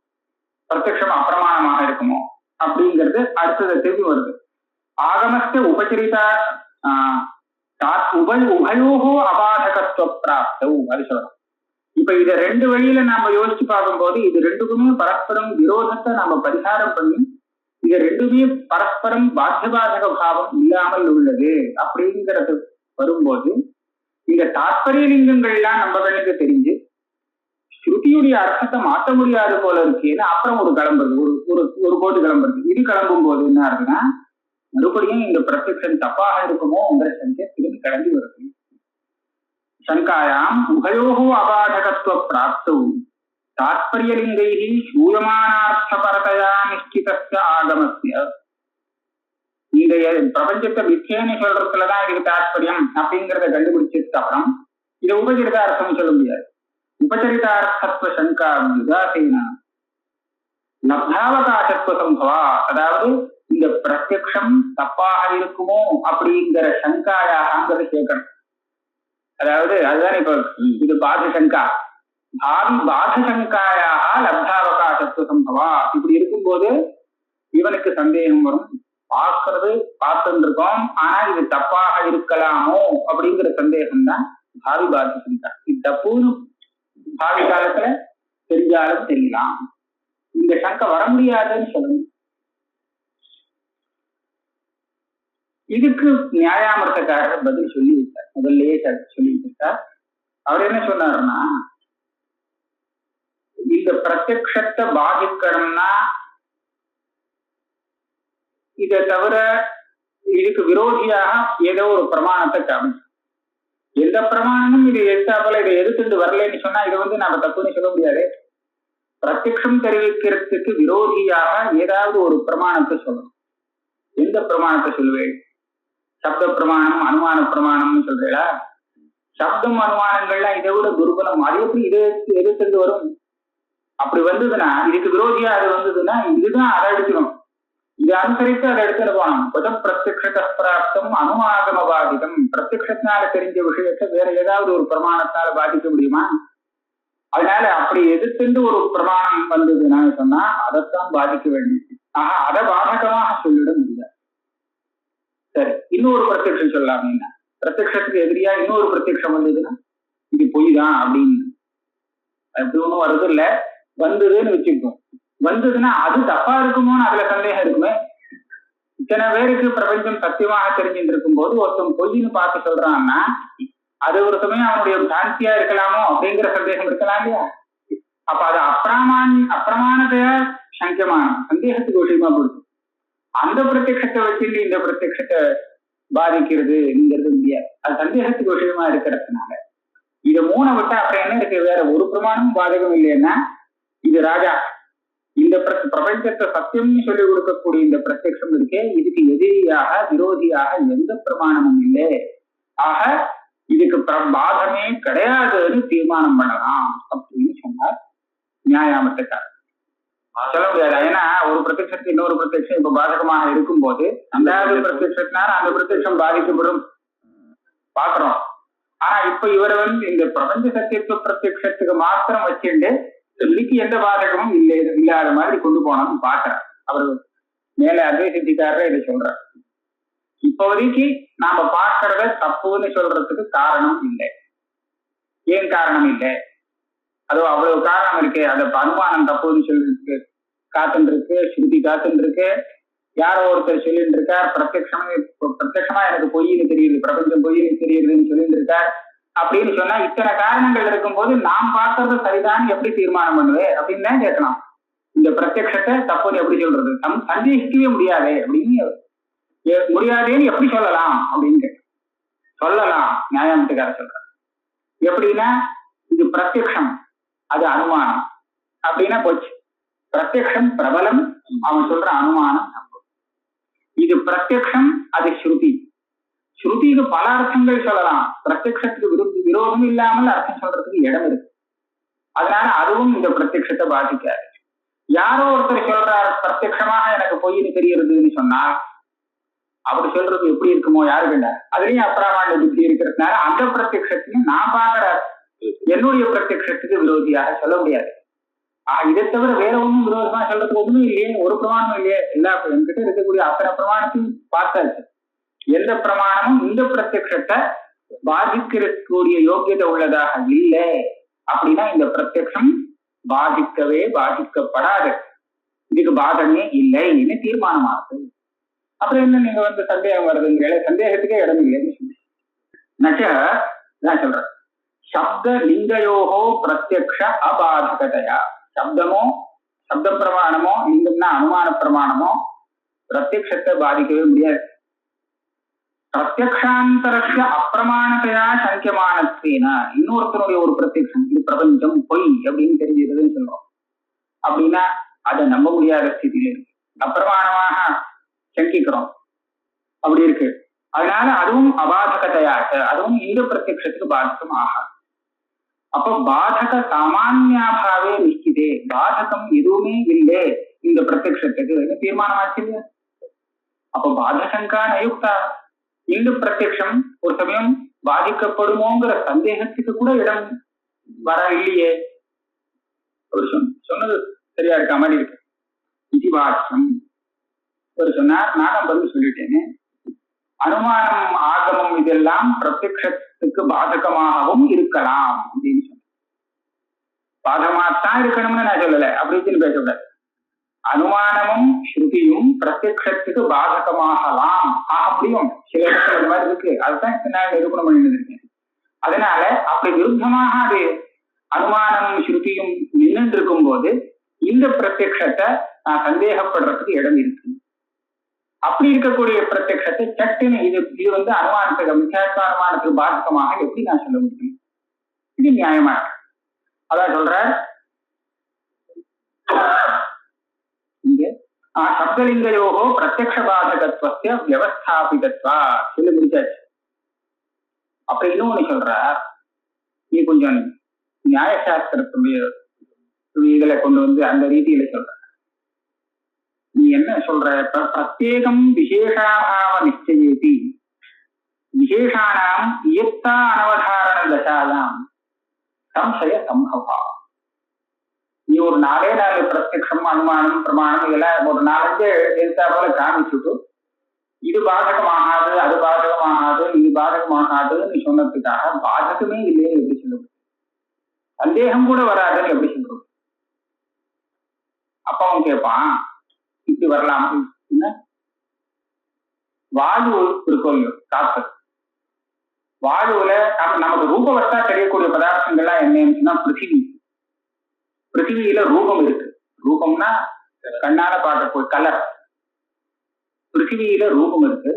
பிரத்யக்ஷம் அப்பிரமாணமாக இருக்குமோ அப்படிங்கிறது அடுத்தது திரும்பி வருது. ஆகமஸ்த உபச்சரிதா உபயோகோ அபாதகத்துவ பிராப்தவு அது சொல்லணும். இப்ப இத ரெண்டு வழியில நாம யோசிச்சு பார்க்கும்போது இது ரெண்டுக்குமே பரஸ்பரம் விரோதத்தை நாம பரிகாரம் பண்ணி இது ரெண்டுமே பரஸ்பரம் பாத்தியபாதக பாவம் இல்லாமல் உள்ளது அப்படிங்கிறது வரும்போது இந்த தாத்பரிய லிங்கங்கள் எல்லாம் நம்ம கண்ணுக்கு தெரிஞ்சு ஸ்ருதியுடைய அர்த்தத்தை மாற்ற முடியாது போல இருக்கேன்னு அப்புறம் ஒரு போட்டு கிளம்புறது. இது கிளம்பும் போது என்ன ஆகுதுன்னா மறுபடியும் இந்த பிரத்யக்ஷம் தப்பாக இருக்குமோங்கிற சங்கை திரும்பி கிளம்பி வருது. சங்காயாம் உபயோகோ அபாதகத்துவ பிராப்தௌ தாத்பரியலிங்கைஹி சூயமானார்த்தபரதயா நிஷ்டிதஸ்ய ஆகமஸ்ய. இந்த பிரபஞ்சத்தை மித்தியன்னு சொல்றதுலதான் இதுக்கு தாத்பரியம் அப்படிங்கிறத கண்டுபிடிச்சதுக்கு அப்புறம் இதை உபச்சரிதார்த்தம் சொல்ல முடியாது. உபச்சரிதார்த்தத்துவ சங்கா உதாசீனா லப்தாவகாசத்துவ சம்பவா. அதாவது இந்த பிரத்யக்ஷம் தப்பாக இருக்குமோ அப்படிங்கிற சங்காயாங்கிறத கேட்கணும். அதாவது அதுதான் இப்ப இது பாத சங்கா, பாவி பாத சங்காயாக லப்தாவகாசத்துவ சம்பவா. இப்படி இருக்கும்போது இவனுக்கு சந்தேகம் வரும். பார்த்துட்டு இருக்கோம், ஆனா இது தப்பாக இருக்கலாமோ அப்படிங்கிற சந்தேகம் தான் பாவி பாத சங்கா. இது தப்புன்னு பாவி காலத்துல தெரிஞ்சாலும் தெரியலாம். இந்த சங்கை வர முடியாதுன்னு சொல்லணும். இதுக்கு நியாயாமர்த்தக்காரர் பதில் சொல்லி விட்டார். முதல்லயே சொல்லி விட்டார். அவர் என்ன சொன்னாருன்னா, இந்த பிரத்யக்ஷத்தை பாதிக்கணும்னா இதை தவிர இதுக்கு விரோதியாக ஏதோ ஒரு பிரமாணத்தை காமிச்சு, எந்த பிரமாணமும் இது எடுத்தாப்பல இதை எதிர்த்து வரலன்னு சொன்னா இதை நாம தப்புன்னு சொல்ல முடியாது. பிரத்யக்ஷம் தெரிவிக்கிறதுக்கு விரோதியாக ஏதாவது ஒரு பிரமாணத்தை சொல்லணும். எந்த பிரமாணத்தை சொல்லுவேன்? சப்த பிரமாணம், அனுமான பிரமாணம்னு சொல்றீங்களா? சப்தம் அனுமானங்கள்லாம் இதை விட துர்பலம். அது எப்படி இதை எதிர்த்து வரும்? அப்படி வந்ததுன்னா இதுக்கு விரோதியா அது வந்ததுன்னா இதுதான் அதை எடுக்கணும், இதை அனுசரித்து அதை எடுத்துட்டு போனோம். புதம் பிரத்யக்ஷ பிராப்தம் அனுமாகம பாதிதம். பிரத்யக்ஷத்தினால தெரிஞ்ச விஷயத்தை வேற ஏதாவது ஒரு பிரமாணத்தால பாதிக்க முடியுமா? அதனால அப்படி எதிர்த்து ஒரு பிரமாணம் வந்ததுன்னா சொன்னா அதைத்தான் பாதிக்க வேண்டியது. அதை பாதகமாக சொல்லிட முடியாது. சரி, இன்னொரு பிரத்யக்ஷம் சொல்லலாம். என்ன பிரத்யக்ஷத்துக்கு எதிரியா இன்னொரு பிரத்யக்ஷம் வந்ததுன்னா இது பொய் தான் அப்படின்னு அப்படி ஒண்ணும் வருது இல்ல, வந்ததுன்னு வச்சுக்கோம். வந்ததுன்னா அது தப்பா இருக்குமோன்னு அதுல சந்தேகம் இருக்குமே. இத்தனை பேருக்கு பிரபஞ்சம் சத்தியமாக தெரிஞ்சுட்டு இருக்கும் போது ஒருத்தன் பொய்ன்னு பார்த்து சொல்றான்னா அது ஒரு சமயம் அவனுடைய பிராந்தியா இருக்கலாமோ அப்படிங்கிற சந்தேகம் இருக்கலாம் இல்லையா? அப்ப அது அப்பிரமாணத்தையா சங்கியமான சந்தேகத்துக்கு விஷயமா போடுது. அந்த பிரத்யக்ஷத்தை வச்சுட்டு இந்த பிரத்யக்ஷத்தை பாதிக்கிறதுங்கிறது முடியாது. அது சந்தேகத்துக்கு விஷயமா இருக்கிறதுனால இதை மூணை விட்டா அப்புறம் என்ன இருக்கு? வேற ஒரு பிரமாணமும் பாதகம் இல்லைன்னா இது ராஜா இந்த பிரபஞ்சத்தை சத்தியம்னு சொல்லி கொடுக்கக்கூடிய இந்த பிரத்யக்ஷம் இருக்கே, இதுக்கு எதிரியாக விரோதியாக எந்த பிரமாணமும் இல்லை. ஆக இதுக்கு பாதமே கிடையாதுன்னு தீர்மானம் பண்ணலாம் அப்படின்னு சொன்னார் நியாயாமத்துக்கார். சொல்ல முடியாது. ஏன்னா ஒரு பிரத்யக்ஷத்துக்கு இன்னொரு பிரத்யக்ஷம் இப்ப பாதகமாக இருக்கும் போது அந்தாவது பிரத்யக்ஷத்தினால அந்த பிரத்யக்ஷம் பாதிக்கப்படும் பாக்குறோம். ஆனா இப்ப இவரை இந்த பிரபஞ்ச சத்தியத்துவ பிரத்யக்ஷத்துக்கு மாத்திரம் வச்சுட்டு இன்னைக்கு எந்த பாதகமும் இல்லாத மாதிரி கொண்டு போனாலும் பாக்குறேன். அவரு மேல அத்வைசித்திக்காரர் இதை சொல்றார். இப்போதைக்கு நாம பாக்குறத தப்புன்னு சொல்றதுக்கு காரணம் இல்லை. ஏன் காரணம் இல்லை? அதோ அவ்வளவு காரணம் இருக்கு. அந்த அனுமானம் தப்புன்னு சொல்லிட்டு காத்துட்டு இருக்கு, ஸ்ருதி காத்துட்டு இருக்கு, யாரோ ஒருத்தர் சொல்லிட்டு இருக்கார் பிரத்யட்சமா எனக்கு பொய்ன்னு தெரியுது, பிரபஞ்சம் பொய்ன்னு தெரியுதுன்னு சொல்லிட்டு இருக்கார் அப்படின்னு சொன்னா இத்தனை காரணங்கள் இருக்கும்போது நாம் பார்க்கறது சரிதான் எப்படி தீர்மானம் பண்ணுவேன் அப்படின்னு தான் கேட்கலாம். இந்த பிரத்யட்சத்தை தப்புன்னு எப்படி சொல்றது? சந்தேகிக்கவே முடியாதே அப்படின்னு முடியாதேன்னு எப்படி சொல்லலாம் அப்படின்னு கேட்க சொல்லலாம். நியாயத்துக்கார சொல்ற எப்படின்னா இது பிரத்யக்ஷம் அது அனுமானம் அப்படின்னா போச்சு. பிரத்யக்ஷம் பிரபலம், அவன் சொல்ற அனுமானம் தப்பு. இது பிரத்யக்ஷம் அது ஸ்ருதி. ஸ்ருதிக்கு பல அர்த்தங்கள் சொல்லலாம். பிரத்யக்ஷத்துக்கு விரோதம் இல்லாமல் அர்த்தம் சொல்றதுக்கு இடம் இருக்கு. அதனால அதுவும் இந்த பிரத்யக்ஷத்தை பாதிக்காது. யாரோ ஒருத்தர் சொல்றார் பிரத்யக்ஷமாக எனக்கு பொய்ன்னு தெரியறதுன்னு சொன்னா அப்படி சொல்றது எப்படி இருக்குமோ யாரு கண்டா? அதுலயும் அப்பிரமாண்ட புத்தி இருக்கிறதுனால அந்த பிரத்யக்ஷத்தையும் நான் பாக்குற என்னுடைய பிரத்யக்ஷத்துக்கு விரோதியாக சொல்ல முடியாது. இதை தவிர வேற ஒன்றும் விரோதமா சொல்றதுக்கு ஒண்ணும் இல்லையே, ஒரு பிரமாணம் இல்லையே. எல்லா என்கிட்ட இருக்கக்கூடிய அத்தனை பிரமாணத்தையும் பார்த்தாச்சு. எந்த பிரமாணமும் இந்த பிரத்யக்ஷத்தை பாதிக்கக்கூடிய யோகியதை உள்ளதாக இல்லை அப்படின்னா இந்த பிரத்யக்ஷம் பாதிக்கப்படாது, இதுக்கு பாதமே இல்லைன்னு தீர்மானமாகுது. அப்புறம் என்ன நீங்க சந்தேகம் வருதுங்கிற சந்தேகத்துக்கே இடம் இல்லைன்னு சொல்லி நான் சொல்றேன். சப்த லிங்கயோகோ பிரத்யக்ஷ அபாதகதையா. சப்த பிரமாணமோ லிங்கம்னா அனுமான பிரமாணமோ பிரத்யக்ஷத்தை பாதிக்கவே முடியாது. பிரத்யக்ஷாந்தரஸ்ய அப்பிரமாணத்தையா சங்கியமானத்தேனா இன்னொருத்தனுடைய ஒரு பிரத்யக்ஷம் இது பிரபஞ்சம் பொய் அப்படின்னு தெரிஞ்சிருதுன்னு சொல்றோம் அப்படின்னா அதை நம்ப முடியாத ஸ்திதியில இருக்கு. அப்பிரமாணமாக சங்கிக்கிறோம் அப்படி இருக்கு. அதனால அதுவும் அபாதகத்தையாக அதுவும் இந்த பிரத்யக்ஷத்துக்கு பாதகம் ஆகாது. அப்ப பாதக சாமான்யாபாவே நிச்சிதே, பாதகம் எதுவுமே இல்லை இந்த பிரத்யக்ஷத்துக்கு தீர்மானமாச்சு இல்லையா? அப்ப பாதசங்கா நயுக்தா. இந்த பிரத்யக்ஷம் ஒரு சமயம் பாதிக்கப்படுமோங்கிற சந்தேகத்துக்கு கூட இடம் வர இல்லையே. ஒரு சொன்னது சரியா இருக்க மாதிரி இருக்கு. இதிவாச்சம் ஒரு சொன்னார், நானும் பதில் சொல்லிட்டேனே. அனுமானம் ஆகமம் இதெல்லாம் பிரத்யக்ஷத்துக்கு பாதகமாகவும் இருக்கலாம் அப்படின்னு சொன்ன. பாதகமாகத்தான் இருக்கணும்னு நான் சொல்லல, அப்படின்னு பேசக்கூடாது. அனுமானமும் ஸ்ருதியும் பிரத்யக்ஷத்துக்கு பாதகமாகலாம் ஆக முடியும். சில இடத்துல இந்த மாதிரி இருக்கு. அதுதான் நான் நிரூபணம் பண்ணிட்டு இருக்கேன். அதனால அப்படி விருத்தமாக அது அனுமானமும் ஸ்ருதியும் நின்று இருக்கும் போது இந்த பிரத்யக்ஷத்தை நான் சந்தேகப்படுறதுக்கு இடம் இருக்கு. அப்படி இருக்கக்கூடிய பிரத்யக்ஷத்தை சட்டுன்னு இது அனுமானத்துக்கு மிச்சார்த்த அனுமானத்துக்கு பாதகமாக எப்படி நான் சொல்ல முடியும்? இது நியாயமா இருக்கு. அதான் சொல்ற இங்க சப்தலிங்கயோகோ பிரத்யக்ஷ பாதகத்துவ வியவஸ்தாபிதத்வா சொல்லி முடிச்சாச்சு. அப்புறம் இன்னொன்னு சொல்றார், நீ கொஞ்சம் நியாயசாஸ்திரத்துடைய இதுல கொண்டு வந்து அந்த ரீதியில சொல்ற. நீ என்ன சொல்ற? பிரத்யேகம் விசேஷாபாவ நிச்சயேதி விசேஷானாம் இயத்தா அனவதாரண தசாயாம் சம்சய சம்பவா. நீ ஒரு 4 பிரத்யக்ஷம் அனுமானம் பிரமாணம் இதெல்லாம் ஒரு 4 எழுத்தாப்புல காமிச்சுட்டு இது பாதகமாகாது அது பாதகமாகாது இது பாதகமாகாதுன்னு நீ சொன்னதுக்காக பாதகமே இல்லைன்னு எப்படி சொல்லுவது? சந்தேகம் கூட வராதுன்னு எப்படி சொல்றது? அப்ப அவன் கேட்பான், இப்படி வரலாம் என்ன? வாயு இருக்கும் இல்லையோ, காத்து, வாயுல நமக்கு ரூபவத்தா தெரியக்கூடிய பதார்த்தங்கள்லாம் என்னன்னா பிருத்திவி. பிருத்திவியில ரூபம் இருக்கு. ரூபம்னா கண்ணால பார்க்க கலர். பிருத்திவியில ரூபம் இருக்கு.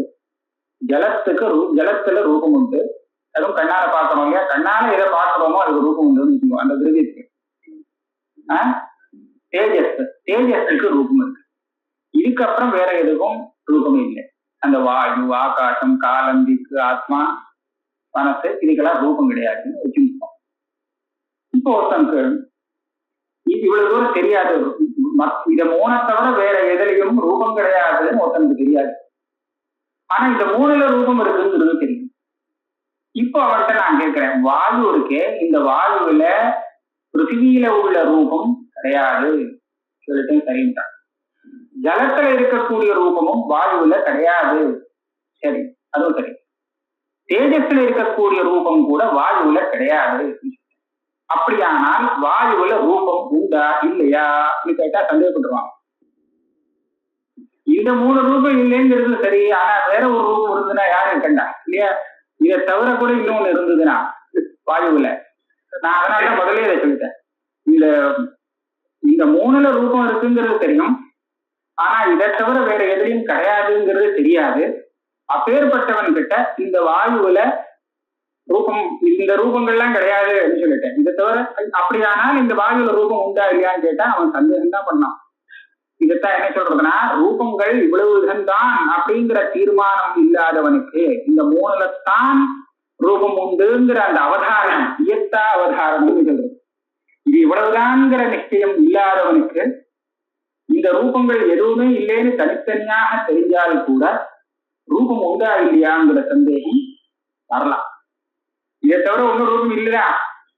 ஜலத்துல ரூபம் உண்டு. அதுவும் கண்ணால பார்க்கணும் இல்லையா? கண்ணால எதை பார்க்கிறோமோ அதுக்கு ரூபம் உண்டு. அந்த திரவியத்துக்கு தேஜஸுக்கு ரூபம் இருக்கு. இதுக்கப்புறம் வேற எதுவும் ரூபம் இல்லை. அந்த வாயு, ஆகாசம், காலம், திக்கு, ஆத்மா, மனசு இதுக்கெல்லாம் ரூபம் கிடையாதுன்னு வச்சுருக்கோம். இப்போ ஒருத்தனுக்கு இவ்வளவு தூரம் தெரியாது, இத 3 தவிர வேற எதுலையும் ரூபம் கிடையாதுன்னு ஒருத்தனுக்கு தெரியாது. ஆனா இந்த 3ல ரூபம் இருக்குங்கிறது தெரியும். இப்போ அவர்கிட்ட நான் கேட்கிறேன், வாயு இருக்கே, இந்த வாயுவில பிருத்திவியில உள்ள ரூபம் கிடையாது சொல்லிட்டு சரின்றான். ஜலத்துல இருக்கக்கூடிய ரூபமும் வாயுவில கிடையாது, சரி, அதுவும் சரி. தேஜஸ்ல இருக்கக்கூடிய ரூபம் கூட வாயுவில கிடையாது. அப்படியானால் வாயுவில ரூபம் உண்டா இல்லையா கேட்டா சந்தேகப்பட்டுருவாங்க. இந்த 3 ரூபம் இல்லைங்கிறது சரி, ஆனா வேற ஒரு ரூபம் இருந்ததுன்னா யாரும் கண்டா இல்லையா? இதை தவிர கூட இன்னொன்னு இருந்ததுன்னா வாயுவில, நான் அதனால முதலே இதை சொல்லிட்டேன். இந்த 3ல ரூபம் இருக்குங்கிறது தெரியும், ஆனா இதை தவிர வேற எதுலையும் கிடையாதுங்கிறது தெரியாது. அப்பேற்பட்டவன் கிட்ட இந்த வாயுவில ரூபம், இந்த ரூபங்கள்லாம் கிடையாது அப்படின்னு சொல்லிட்டேன். இதை தவிர அப்படியானால் இந்த வாயுவில ரூபம் உண்டா இல்லையான்னு கேட்டா அவன் சந்தேகம் தான் பண்ணான். இதைத்தான் என்ன சொல்றதுன்னா, ரூபங்கள் இவ்வளவு விதம்தான் அப்படிங்கிற தீர்மானம் இல்லாதவனுக்கு இந்த 3லத்தான் ரூபம் உண்டுங்கிற அந்த அவதாரம், இயத்தா அவதாரம் சொல்றது. இது இவ்வளவுதான்ங்கிற நிச்சயம் இல்லாதவனுக்கு இந்த ரூபங்கள் எதுவுமே இல்லைன்னு தனித்தனியாக தெரிஞ்சால் கூட ரூபம் உண்டா இல்லையாங்கிற சந்தேகம் வரலாம். இதை தவிர ஒன்னும் ரூபம் இல்லையா,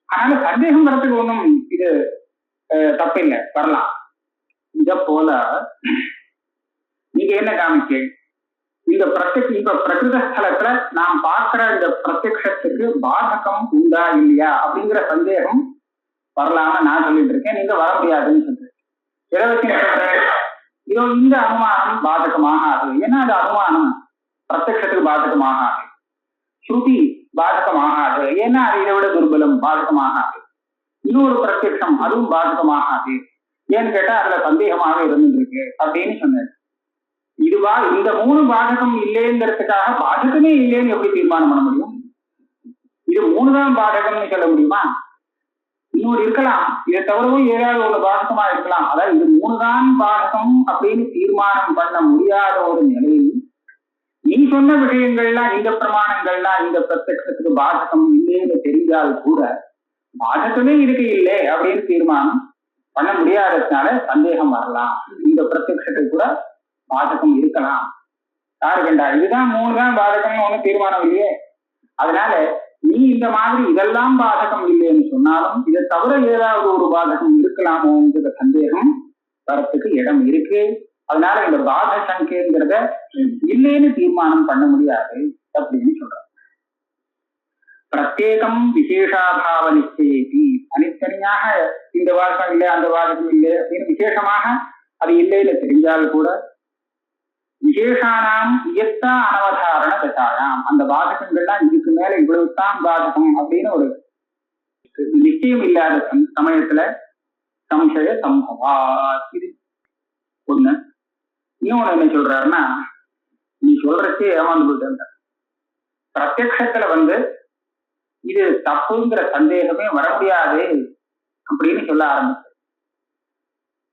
அதனால சந்தேகம் வரத்துக்கு ஒன்றும் இது தப்பில்லை, வரலாம். இத போல நீங்க என்ன காமிக்க, இந்த இப்ப பிரகிருத ஸ்தலத்துல நாம் பார்க்கிற இந்த பிரத்யக்ஷத்துக்கு பாதகம் உண்டா இல்லையா அப்படிங்கிற சந்தேகம் வரலாம்னு நான் சொல்லிட்டு இருக்கேன். நீங்க வர முடியாதுன்னு சொல்றேன். எதை வச்சு இதோ இந்த அனுமானம் பாதகமாகாது. ஏன்னா அது அனுமானம் பிரத்யக்ஷத்துக்கு பாதகமாகாது. ஸ்ருதி பாதகமாகாது, ஏன்னா அது இதை விட துர்பலம், பாதகமாகாது. இன்னொரு பிரத்யக்ஷம் அதுவும் பாதகமாகாது, ஏன்னு கேட்டா அதுல சந்தேகமாக இருந்துருக்கு அப்படின்னு சொன்னார். இதுவா இந்த 3 பாதகம் இல்லைங்கிறதுக்காக பாதகமே இல்லைன்னு எப்படி தீர்மானம் பண்ண முடியும்? இது 3 தான் பாதகம்னு சொல்ல முடியுமா? இன்னொரு இருக்கலாம், இதை தவிரவும் ஏதாவது ஒரு பாதகமா இருக்கலாம். அதாவது இது 3 தான் பாதகம் அப்படின்னு தீர்மானம் பண்ண முடியாத ஒரு நிலையில் நீ சொன்ன விஷயங்கள்லாம், இந்த பிரமாணங்கள்லாம் இந்த பிரத்யக்ஷத்துக்கு பாதகம் இல்லைன்னு தெரிஞ்சால் கூட பாதகமே இருக்கு இல்லை அப்படின்னு தீர்மானம் பண்ண முடியாததுனால சந்தேகம் வரலாம். இந்த பிரத்யக்ஷத்துக்கு கூட பாதகம் இருக்கலாம். யாரு கண்டா இதுதான் 3 தான் பாதகம்னு ஒன்றும் தீர்மானம் இல்லையே. அதனால நீ இந்த மாதிரி இதெல்லாம் பாதகம் இல்லைன்னு சொன்னாலும் இதை தவிர ஏதாவது ஒரு பாதகம் இருக்கலாமோங்கிற சந்தேகம் வரத்துக்கு இடம் இருக்கு. அதனால இந்த பாத சங்கைங்கிறத இல்லைன்னு தீர்மானம் பண்ண முடியாது அப்படின்னு சொல்றாங்க. பிரத்யேகம் விசேஷாபாவ நிச்சயேதி, தனித்தனியாக இந்த வாதம் இல்லை அந்த வாதம் இல்லை அப்படின்னு விசேஷமாக அது இல்லைன்னு தெரிஞ்சால் கூட விசேஷானாம் இயத்தா அனவதாரண தசாயாம், அந்த பாதகங்கள்லாம் இதுக்கு மேல இவ்வளவுதான் பாதகம் அப்படின்னு ஒரு நிச்சயம் இல்லாத சமயத்துல சம்சய சம்பவா. இது ஒண்ணு. இன்னொன்னு என்ன சொல்றாருன்னா, நீ சொல்றச்சே ஏமாந்து போயிட்டு பிரத்யக்ஷத்துல இது தப்புங்கிற சந்தேகமே வர முடியாது அப்படின்னு சொல்ல ஆரம்பிச்சு.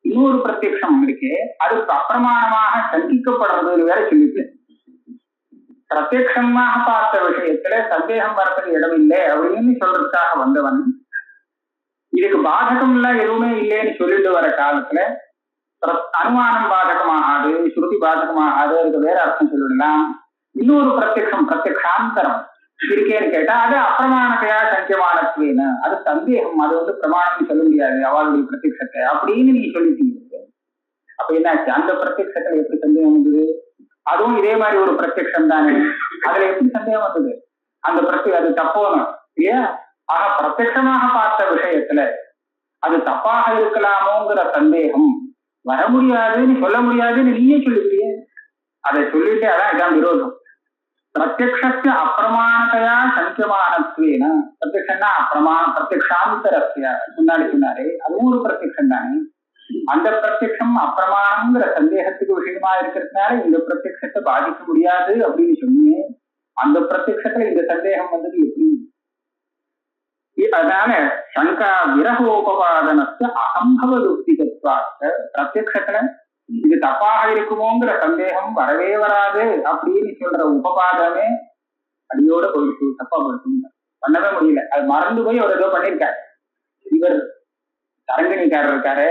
இன்னொரு பிரத்யக்ஷம் இருக்கு, அது அப்பிரமாணமாக சங்கிக்கப்படுறதுன்னு வேற சொல்லிட்டு பிரத்யட்சமாக பார்த்த விஷயத்துல சந்தேகம் வரத்துக்கு இடமில்லை அப்படின்னு சொல்றதுக்காக வந்தவன் இதுக்கு பாதகம் எல்லாம் எதுவுமே இல்லைன்னு சொல்லிட்டு வர காலத்துல அனுமானம் பாதகமாகாது, ஸ்ருதி பாதகமாகாது, அதுக்கு வேற அர்த்தம் சொல்லிடலாம். இன்னொரு பிரத்யக்ஷாந்தரம் இருக்கேன்னு கேட்டா அது அப்பிரமாணத்தையா சங்கியமானத்துவேன்னு, அது சந்தேகம், அது பிரமாணம் சொல்ல முடியாது அவளுடைய பிரத்யக்ஷத்தை அப்படின்னு நீ சொல்லிட்டீங்க. அப்ப என்னாச்சு, அந்த பிரத்யக்ஷத்துல எப்படி சந்தேகம் வந்தது? அதுவும் இதே மாதிரி ஒரு பிரத்யக்ஷம் தானே, அதுல எப்படி சந்தேகம் வந்தது? அந்த அது தப்போணும் இல்லையா? ஆக பிரத்யட்சமாக பார்த்த விஷயத்துல அது தப்பாக இருக்கலாமோங்கிற சந்தேகம் வர முடியாதுன்னு சொல்ல முடியாதுன்னு நீயே சொல்லிட்டியே. அதை சொல்லிட்டு அதான் இதான் விரோதம். பிரத்யக்ஷஸ்ய அப்பிரமாணத்தையா சங்கியமானத்வேன, பிரத்யக்ஷன்னா பிரத்யக்ஷாந்தரஸ்ய முன்னாடி சொன்னாரே அதுவும் ஒரு பிரத்யக்ஷம் தானே. அந்த பிரத்யக்ஷம் அப்பிரமாணங்கிற சந்தேகத்துக்கு விஷயமா இருக்கிறதுனால இந்த பிரத்யக்ஷத்தை பாதிக்க முடியாது அப்படின்னு சொன்னீங்க. அந்த பிரத்யக்ஷத்துல இந்த சந்தேகம் வந்தது எப்படி? அதனால சங்கா விரகோபவாதனத்து அசம்பவ யுக்திகத்வாத்த பிரத்யக்ஷத்துல இது தப்பாக இருக்குமோங்கிற சந்தேகம் வரவே வராது அப்படின்னு சொல்ற உபபாதமே அடியோட போயிட்டு தப்பா போயிட்டு பண்ணவே முடியல. அது மறந்து போய் அவர் ஏதோ பண்ணிருக்காரு. இவர் தரங்கணிக்காரர் இருக்காரு,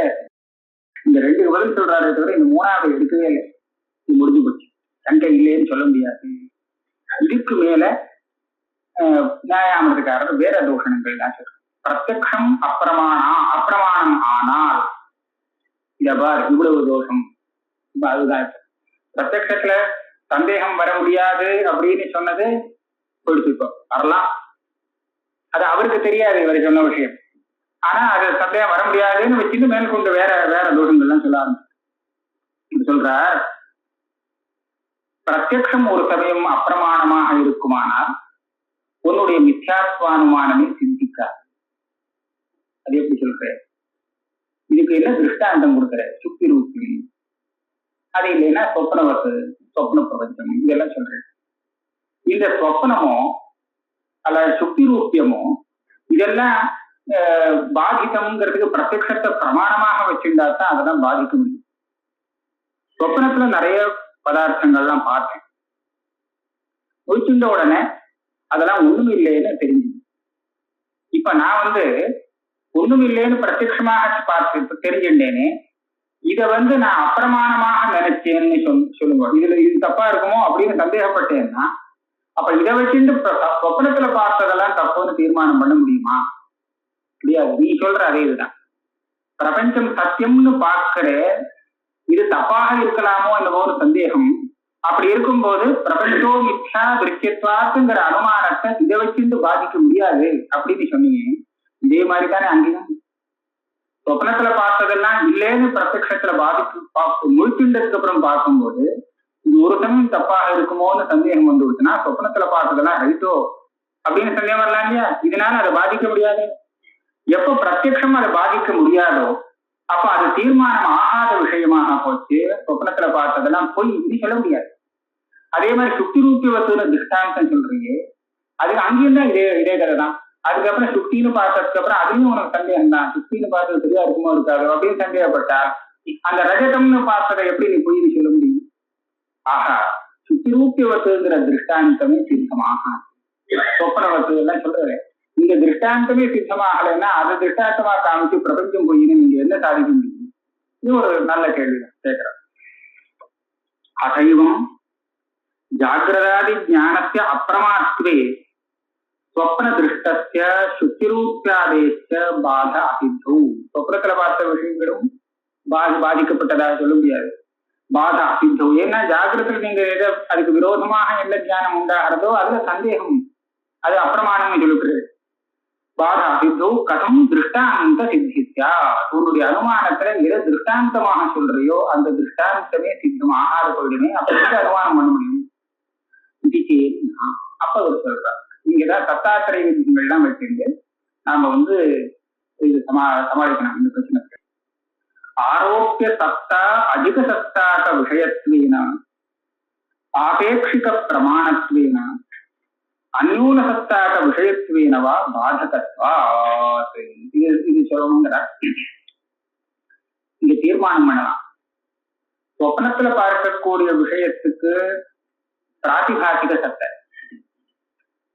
இந்த 2 பதில் சொல்றாரு தவிர இந்த 3வது எடுக்கவே இல்லை. இது முடிஞ்சு போச்சு, சங்கை இல்லைன்னு சொல்ல முடியாது. இதுக்கு மேல நியாயாமத்துக்காரர் வேற தோஷணங்கள் தான் சொல்றாரு. பிரத்யக்ஷம் அப்பிரமாணம் ஆனால் இதபார் இவ்வளவு தோஷம். அதுதான் பிரத்யக்ஷத்துல சந்தேகம் வர முடியாது அப்படின்னு சொன்னது கொடுத்துப்போம் வரலாம். அது அவருக்கு தெரியாது இவர் சொன்ன விஷயம். ஆனா அது சந்தேகம் வர முடியாதுன்னு வச்சுட்டு மேற்கொண்டு வேற வேற தோஷங்கள்லாம் சொல்ல ஆரம்பிச்சு சொல்றார். பிரத்யக்ஷம் ஒரு சமயம் அப்பிரமாணமாக இருக்குமானால் உன்னுடைய மித்யாத்வானுமானமே சிந்திக்காது. அது எப்படி சொல்ற? இதுக்கு என்ன திருஷ்டாந்தம் கொடுக்குற? சுத்தி ரூபி, அது இல்லைன்னா சொப்னவத்து, சொப்ன பிரபஞ்சம், இதெல்லாம் சொல்றேன். இந்த சொப்னமோ அல்ல சுத்தி ரூபியமோ இதெல்லாம் பாதித்தம்ங்கிறதுக்கு பிரத்யக்ஷத்தை பிரமாணமாக வச்சுட்டாதான் அதெல்லாம் பாதிக்க முடியும். சொப்னத்துல நிறைய பதார்த்தங்கள்லாம் பார்த்தேன், முடிச்சுட்ட உடனே அதெல்லாம் ஒண்ணும் இல்லைன்னு தெரிஞ்சு. இப்ப நான் ஒண்ணும் இல்லைன்னு பிரத்யட்சமாக பார்த்து தெரிஞ்சுட்டேனே, இத நான் அப்பிரமாணமாக நினைச்சேன்னு சொல்லுங்க. இது தப்பா இருக்குமோ அப்படின்னு சந்தேகப்பட்டேன்னா அப்ப இதை வச்சுட்டு சொப்பனத்துல பார்த்ததெல்லாம் தப்புன்னு தீர்மானம் பண்ண முடியுமா? முடியாது. நீ சொல்ற அதே இதுதான். பிரபஞ்சம் சத்தியம்னு பார்க்கிற இது தப்பாக இருக்கலாமோ அந்த ஒரு சந்தேகம். அப்படி இருக்கும்போது பிரபஞ்சோ மித்யா திருஷ்யத்வாத்துங்கிற அனுமானத்தை இதை வச்சுட்டு பாதிக்க முடியாது அப்படின்னு சொன்னீங்க. இதே மாதிரிதானே அங்கேயும் சொப்னத்துல பார்த்ததெல்லாம் இல்லைன்னு பிரத்யக்ஷத்துல பாதிப்பு முழுக்கின்றதுக்கு அப்புறம் பார்க்கும்போது இது ஒரு சமயம் தப்பாக இருக்குமோன்னு சந்தேகம் வந்துடுச்சுன்னா சொப்னத்துல பார்த்ததெல்லாம் ரைட்டோ அப்படின்னு சந்தேகம் வரலாம் இல்லையா? இதனால அதை பாதிக்க முடியாது. எப்ப பிரத்யக்ஷம் அதை பாதிக்க முடியாதோ அப்ப அது தீர்மானம் ஆகாத விஷயமாக போச்சு. சொப்னத்துல பார்த்ததெல்லாம் போய் இது சொல்ல முடியாது. அதே மாதிரி சுத்தி ரூபியவத்துன்னு திருஷ்டாந்தம் சொல்றீங்க, அது அங்கேயும் தான் இதே கதை தான். அதுக்கப்புறம் சுத்தின்னு பார்த்ததுக்கு அப்புறம் அதுலயும் உனக்கு சந்தேகம் தான். சுத்தின்னு பார்த்தது சரியா இருக்குமோ இருக்காது அப்படின்னு சந்தேகப்பட்டா அந்த ரஜதம்னு பார்த்ததை எப்படி நீ போய் சொல்ல முடியும்? ஆஹா, சுத்தி ரூபியவத்துங்கிற திருஷ்டாந்தமே சித்தமாக சொப்பனவத்து எல்லாம் சொல்றது. இந்த திருஷ்டாந்தமே சித்தமாகலைன்னா அதை திருஷ்டாந்தமா காமிச்சு பிரபஞ்சம் போயின்னு நீங்க என்ன சாதிக்க முடியும்? இது ஒரு நல்ல கேள்விதான் கேட்கிறேன். அசைவம் ஜாகிரதாதி ஞானஸ்ய அப்பிரமாத்வே ஸ்வப்ன திருஷ்டஸ்ய சுத்திரூப்யாதேச்ச பாத அசித்தௌ. சொப்னத்துல பார்த்த விஷயங்களும் பாதிக்கப்பட்டதாக சொல்ல முடியாது. பாத அசித்தௌ. ஏன்னா ஜாகிரத்தில் நீங்க அதுக்கு விரோதமாக என்ன ஞானம் உண்டாகிறதோ அதுல சந்தேகம், அது அப்பிரமாணம் சொல்லிட்டு பாத அசித்தௌ கதம் திருஷ்டாந்த சித்தியா. உன்னுடைய அனுமானத்துல எதை திருஷ்டாந்தமாக சொல்றியோ அந்த திருஷ்டாந்தமே சித்தம் ஆகாத போயிடுமே, அப்படி அனுமானம் பண்ண முடியும். அப்ப அவர் சொல்றார், நீங்கதான் சத்தாத்திரை விதிகள்லாம் வச்சிருந்து நாம இது சமாளிக்கணும் இந்த பிரச்சனை. ஆரோக்கிய சத்தா அதிக சத்தாக விஷயத்வேன ஆபேட்சிக பிரமாணத்வேன அந்யூன சத்தாக விஷயத்வேனவா பாதகத்வா. இது சொல்லணுங்கிற இங்க தீர்மானம் பண்ணலாம். சொப்னத்துல பார்க்கக்கூடிய விஷயத்துக்கு பிராதிபாசிக சத்தை.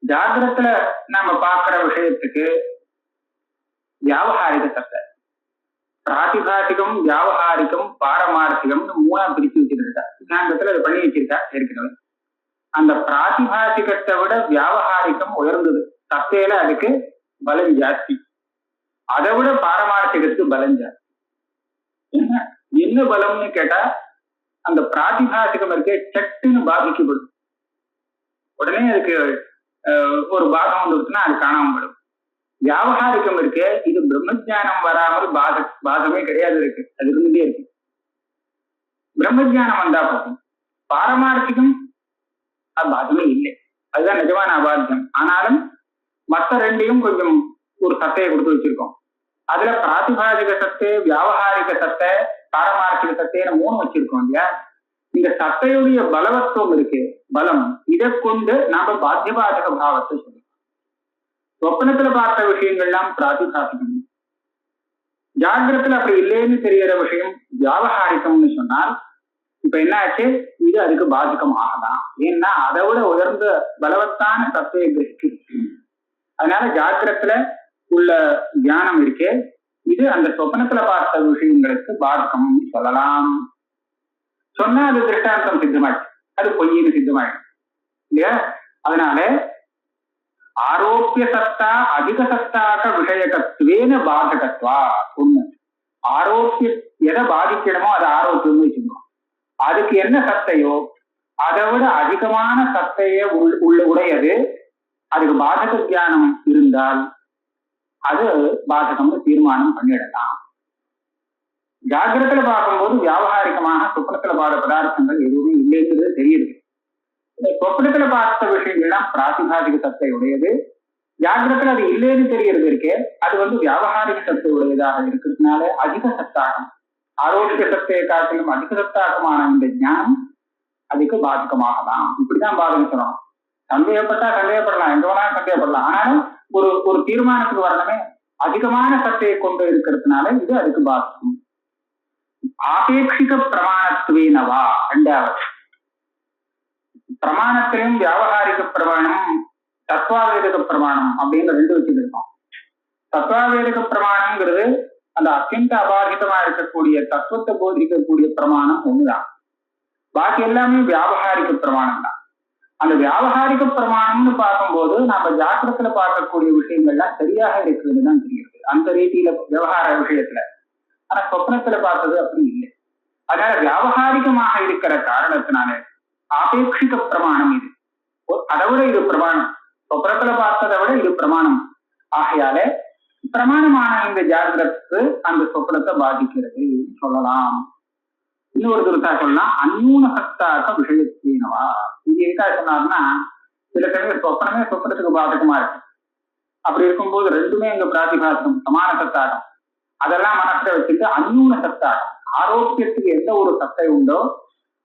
ஜாகிரத்துல நாம பார்க்கிற விஷயத்துக்கு வியாவகாரிக சத்தை. பிராதிபாசிகம், வியாவகாரிகம், பாரமார்த்திகம்னு மூணா பிரிச்சு வச்சிருக்கா. சித்தாந்தத்துல அதை பண்ணி வச்சிருக்கா ஏற்கனவே. அந்த பிராதிபாசிகத்தை விட வியாவகாரிகம் உயர்ந்தது. சத்தையில அதுக்கு பலம் ஜாஸ்தி. அதை விட பாரமார்த்திகத்துக்கு பலம் ஜாஸ்தி. என்ன பலம்னு கேட்டா, அந்த பிராதிபாசிகம் இருக்கே சட்டுன்னு பாதிக்கப்படும். உடனே அதுக்கு ஒரு பாகம் வந்துருச்சுன்னா அது காணாம போடும். வியாவகாரிகம் இருக்கே, இது பிரம்மஜானம் வராமல் பாதமே கிடையாது இருக்கு, அது இருந்துட்டே இருக்கு. பிரம்மஜானம் வந்தா போகும். பாரமார்த்திகம் அது பாதமே இல்லை, அதுதான் நிஜமான அபாத்தியம். ஆனாலும் மற்ற ரெண்டையும் கொஞ்சம் ஒரு சத்தையை கொடுத்து வச்சிருக்கோம். அதுல பிராதிபாசிக சத்தை, வியாவகாரிக சத்தை, பாரமார்த்திக சத்தைன்னு மூணு வச்சிருக்கோம் இல்லையா. இந்த சத்தையுடைய பலவத்துவம் இருக்கு, பலம். இதை கொண்டு நாம பாத்தியபாதக பாவத்தை சொல்லலாம். சொப்பனத்துல பார்த்த விஷயங்கள்லாம் பிராதிபாசிகம். ஜாகிரத்துல அப்படி இல்லைன்னு தெரியற விஷயம் வியாவகாரிகம்னு சொன்னால், இப்ப என்ன ஆச்சு, இது அதுக்கு பாதிக்கம் ஆகலாம். ஏன்னா அதை விட உயர்ந்த பலவத்தான சத்தையை கிரகிக்கு. அதனால ஜாகிரத்துல உள்ள தியானம் இருக்கே, இது அந்த சொப்பனத்துல பார்த்த விஷயங்களுக்கு பாதகம்னு சொல்லலாம். சொன்னா அது திருஷ்டாந்தம் சித்தமாயிடுச்சு, அது பொய்யின்னு சித்தமாயிடுச்சு இல்லையா. அதனால ஆரோக்கிய சத்தா அதிக சத்தாக விஷயகத்துவேன பாதகத்வா. ஒண்ணு, ஆரோக்கிய எதை பாதிக்கணுமோ அது ஆரோக்கியம்னு வச்சுக்கணும். அதுக்கு என்ன சத்தையோ அதை விட அதிகமான சத்தைய உடையது அதுக்கு பாதக தியானம் இருந்தால் அது பாதகம்னு தீர்மானம் பண்ணிடலாம். ஜாகிரத்துல பார்க்கும்போது வியாவகாரிகமாக சொப்பனத்துல பார்த்த பதார்த்தங்கள் எதுவுமே இல்லைங்கிறது தெரியுது. சொப்பனத்துல பார்த்த விஷயங்கள்லாம் பிராதிபாசிக சத்தை உடையது. ஜாகிரத்துல அது இல்லைன்னு தெரியறது இருக்கே, அது வியாவகாரிக சத்தை உடையதாக இருக்கிறதுனால அதிக சத்தாகம், ஆரோக்கிய சத்தையை காட்டிலும் அதிக சத்தாகமான இந்த ஞானம் அதுக்கு பாதகமாகலாம். இப்படிதான் பாதகம் சொல்லணும். சந்தேகப்பட்டா சந்தேகப்படலாம், எங்க வேணா சந்தேகப்படலாம். ஆனாலும் ஒரு தீர்மானத்துக்கு வரணுமே. அதிகமான சத்தையை கொண்டு இருக்கிறதுனால இது அதுக்கு பாதகம். ஆபேட்சிக பிரமாணத்துவேனவா. ரெண்டாவது, பிரமாணத்திலையும் வியாவகாரிக பிரமாணம், தத்வாவேதக பிரமாணம் அப்படின்னு ரெண்டு வச்சுருக்கோம். தத்வாவேதக பிரமாணம்ங்கிறது அந்த அத்தியந்த அபாதிதமா இருக்கக்கூடிய தத்துவத்தை போதிக்கக்கூடிய பிரமாணம் ஒண்ணுதான். பாக்கி எல்லாமே வியாவகாரிக பிரமாணம் தான். அந்த வியாவகாரிக பிரமாணம்னு பார்க்கும்போது நாம ஜாக்கிரத்துல பார்க்கக்கூடிய விஷயங்கள்லாம் சரியாக இருக்குதுன்னு தான் தெரியுது அந்த ரீதியில விவகார விஷயத்துல. ஆனா சொப்னத்துல பார்த்தது அப்படி இல்லை. அதனால வியாவகாரிகமாக இருக்கிற காரணத்தினால ஆபேட்சிக பிரமாணம் இது. அதை விட இது பிரமாணம், சொப்னத்துல பார்த்ததை விட இது பிரமாணம். ஆகையால பிரமாணமான இந்த ஜாகிரத்து அந்த சொப்னத்தை பாதிக்கிறது சொல்லலாம். இன்னொரு துருத்தா சொல்லலாம், அந்நூன சத்தாக விஷயத்தினவா. இது எதுக்காக சொன்னார்னா, சில சமயம் சொப்பனமே சொப்பனத்துக்கு பாதகமா இருக்கு. அப்படி இருக்கும்போது ரெண்டுமே எங்க பிராதிபாசம் சமான சத்தாகம், அதெல்லாம் மனசுல வச்சுட்டு அந்நூன சத்தாகம், ஆரோக்கியத்துக்கு எந்த ஒரு சத்தை உண்டோ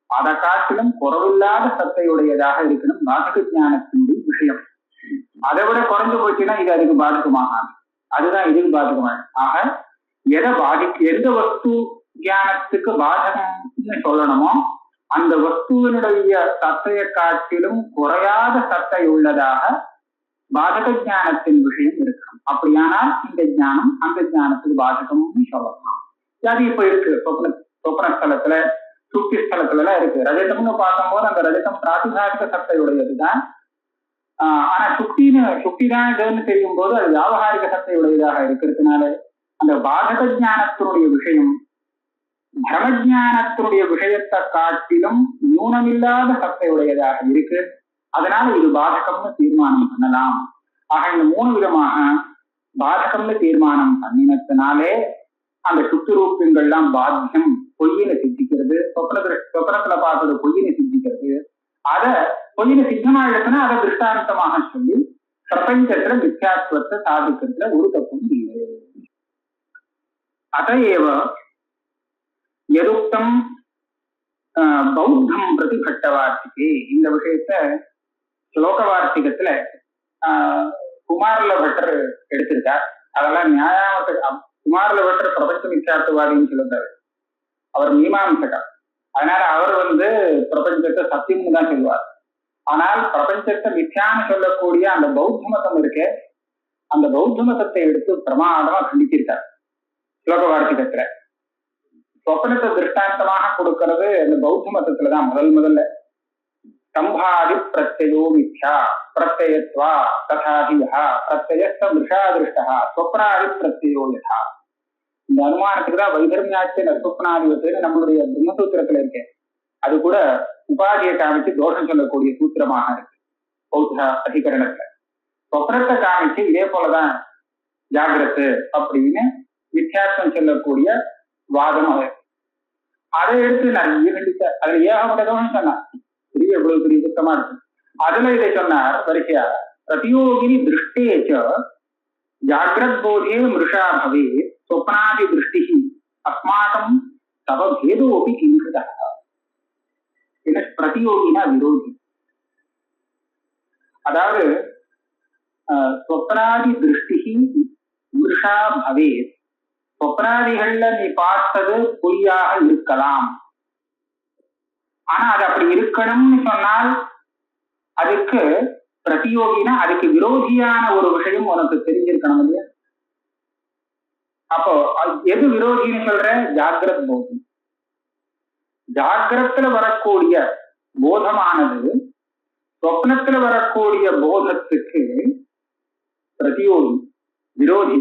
அதை காட்டிலும் குறவில்லாத சத்தையுடையதாக இருக்கணும் பாதக ஞானத்தினுடைய விஷயம். அதை விட குறைஞ்சு போச்சுன்னா இது அதுக்கு பாதகமாகாது. அதுதான் இதுக்கு பாதகமாக. ஆக எந்த வஸ்து ஞானத்துக்கு பாதகம்னு சொல்லணுமோ அந்த வஸ்துவனுடைய சத்தையை காட்டிலும் குறையாத சத்தை உள்ளதாக பாதக ஞானத்தின் விஷயம் இருக்கணும். அப்படியானால் இந்த ஞானம் அந்த ஞானத்துக்கு பாதகம்னு சொல்லலாம். அது இப்ப இருக்கு சொப்ன ஸ்தலத்துல, சுக்தி ஸ்தலத்துல எல்லாம் இருக்கு. ரஜதம்னு பார்க்கும்போது அந்த ரஜதம் பிராதிபாசிக சத்தை உடையதுதான். ஆனா சுக்தி தான் இதுன்னு தெரியும் போது அது வியாவகாரிக சத்தை உடையதாக இருக்கிறதுனால அந்த பாதக ஞானத்தினுடைய விஷயம் பிரமஜானத்தினுடைய விஷயத்தை காட்டிலும் நியூனமில்லாத சத்தை உடையதாக இருக்கு. அதனால இது பாதகம்னு தீர்மானம் பண்ணலாம். ஆக இந்த மூணு விதமாக பாதகம்னு தீர்மானம் பண்ணினத்தினாலே அந்த சுத்துரூப்பங்கள்லாம் பாத்தியம் பொய்யில சித்திக்கிறது. சொப்பனத்துல பார்த்தது பொய்யில சித்திக்கிறது. அதை பொய்யில சித்தமா எடுத்துனா அதை திருஷ்டாந்தமாக சொல்லி பிரபஞ்சத்துல மித்யாத்வத்தை சாதிக்கிறதுல ஒரு தப்பும் இல்லை. அதையேவ எதுக்தம் பௌத்தம் பிரதிபட்ட வார்த்திகே. இந்த விஷயத்த ஸ்லோக வார்த்திகத்துல குமாரல பட்டர் எடுத்திருக்கார். அதெல்லாம் நியாயத்துக்கு குமாரல பட்டர் பிரபஞ்ச மித்யாத்துவாதின்னு சொல்லுறாரு. அவர் மீமாம்சகர். அதனால அவர் பிரபஞ்சத்தை சத்தியம்னு தான் சொல்லுவார். ஆனால் பிரபஞ்சத்தை மித்யான்னு சொல்லக்கூடிய அந்த பௌத்த மதம் இருக்கு, அந்த பௌத்த மதத்தை எடுத்து பிரமாதமா கண்டிச்சிருக்கார் ஸ்லோக வார்த்திகத்துல. சொப்பனத்தை திருஷ்டாந்தமாக கொடுக்கிறது அந்த பௌத்த மதத்துலதான் முதல்ல. ஸ்தம்பாதி பிரத்யோ மித்யா பிரத்யத்வா ததாஹியா பிரத்யஸ்த மிருஷா திருஷ்டா சொப்னாதி பிரத்யோ யதா. இந்த அனுமானத்துக்கு தான் வைதர்மியாச்சு நற்பனாதிபத்துன்னு நம்மளுடைய பிரம்மசூத்திரத்துல இருக்கு. அது கூட உபாதியை காமிச்சு தோஷம் சொல்லக்கூடிய சூத்திரமாக இருக்கு பௌத்த அதிகரணத்துல. சொப்னத்தை காமிச்சு இதே போலதான் ஜாகிரத்து அப்படின்னு வித்தியாசம் சொல்லக்கூடிய வாதம் அது. அதை எடுத்து நிறைய கண்டிச்ச அதுல ஏகப்பட்ட தோஷம் சொன்னார். பெரிய எவ்வளவு பெரிய சுத்தமா இருக்கு. அதுல இதை சொன்னார் வரிசையா. பிரதியோகினி திருஷ்டேச்ச ஜாகிரத் போதே மிருஷா பவே சொப்னாதி திருஷ்டி அஸ்மாக்கம் தவ பேதோபி கிங்கிருதா. பிரதியோகினா விரோதி. அதாவது சொப்னாதி திருஷ்டி மிருஷா பவே, சொப்னாதிகள்ல நீ பார்த்தது பொய்யாக இருக்கலாம், ஆனா அது அப்படி இருக்கணும்னு சொன்னால் அதுக்கு பிரதியோகினா அதுக்கு விரோதியான ஒரு விஷயம் உனக்கு தெரிஞ்சிருக்கணும் இல்லையா? அப்போ எது விரோதின்னு சொல்ற? ஜாகிரத் போதம். ஜாகிரத்துல வரக்கூடிய போதமானது சொப்னத்துல வரக்கூடிய போதத்துக்கு பிரதியோகி, விரோதி.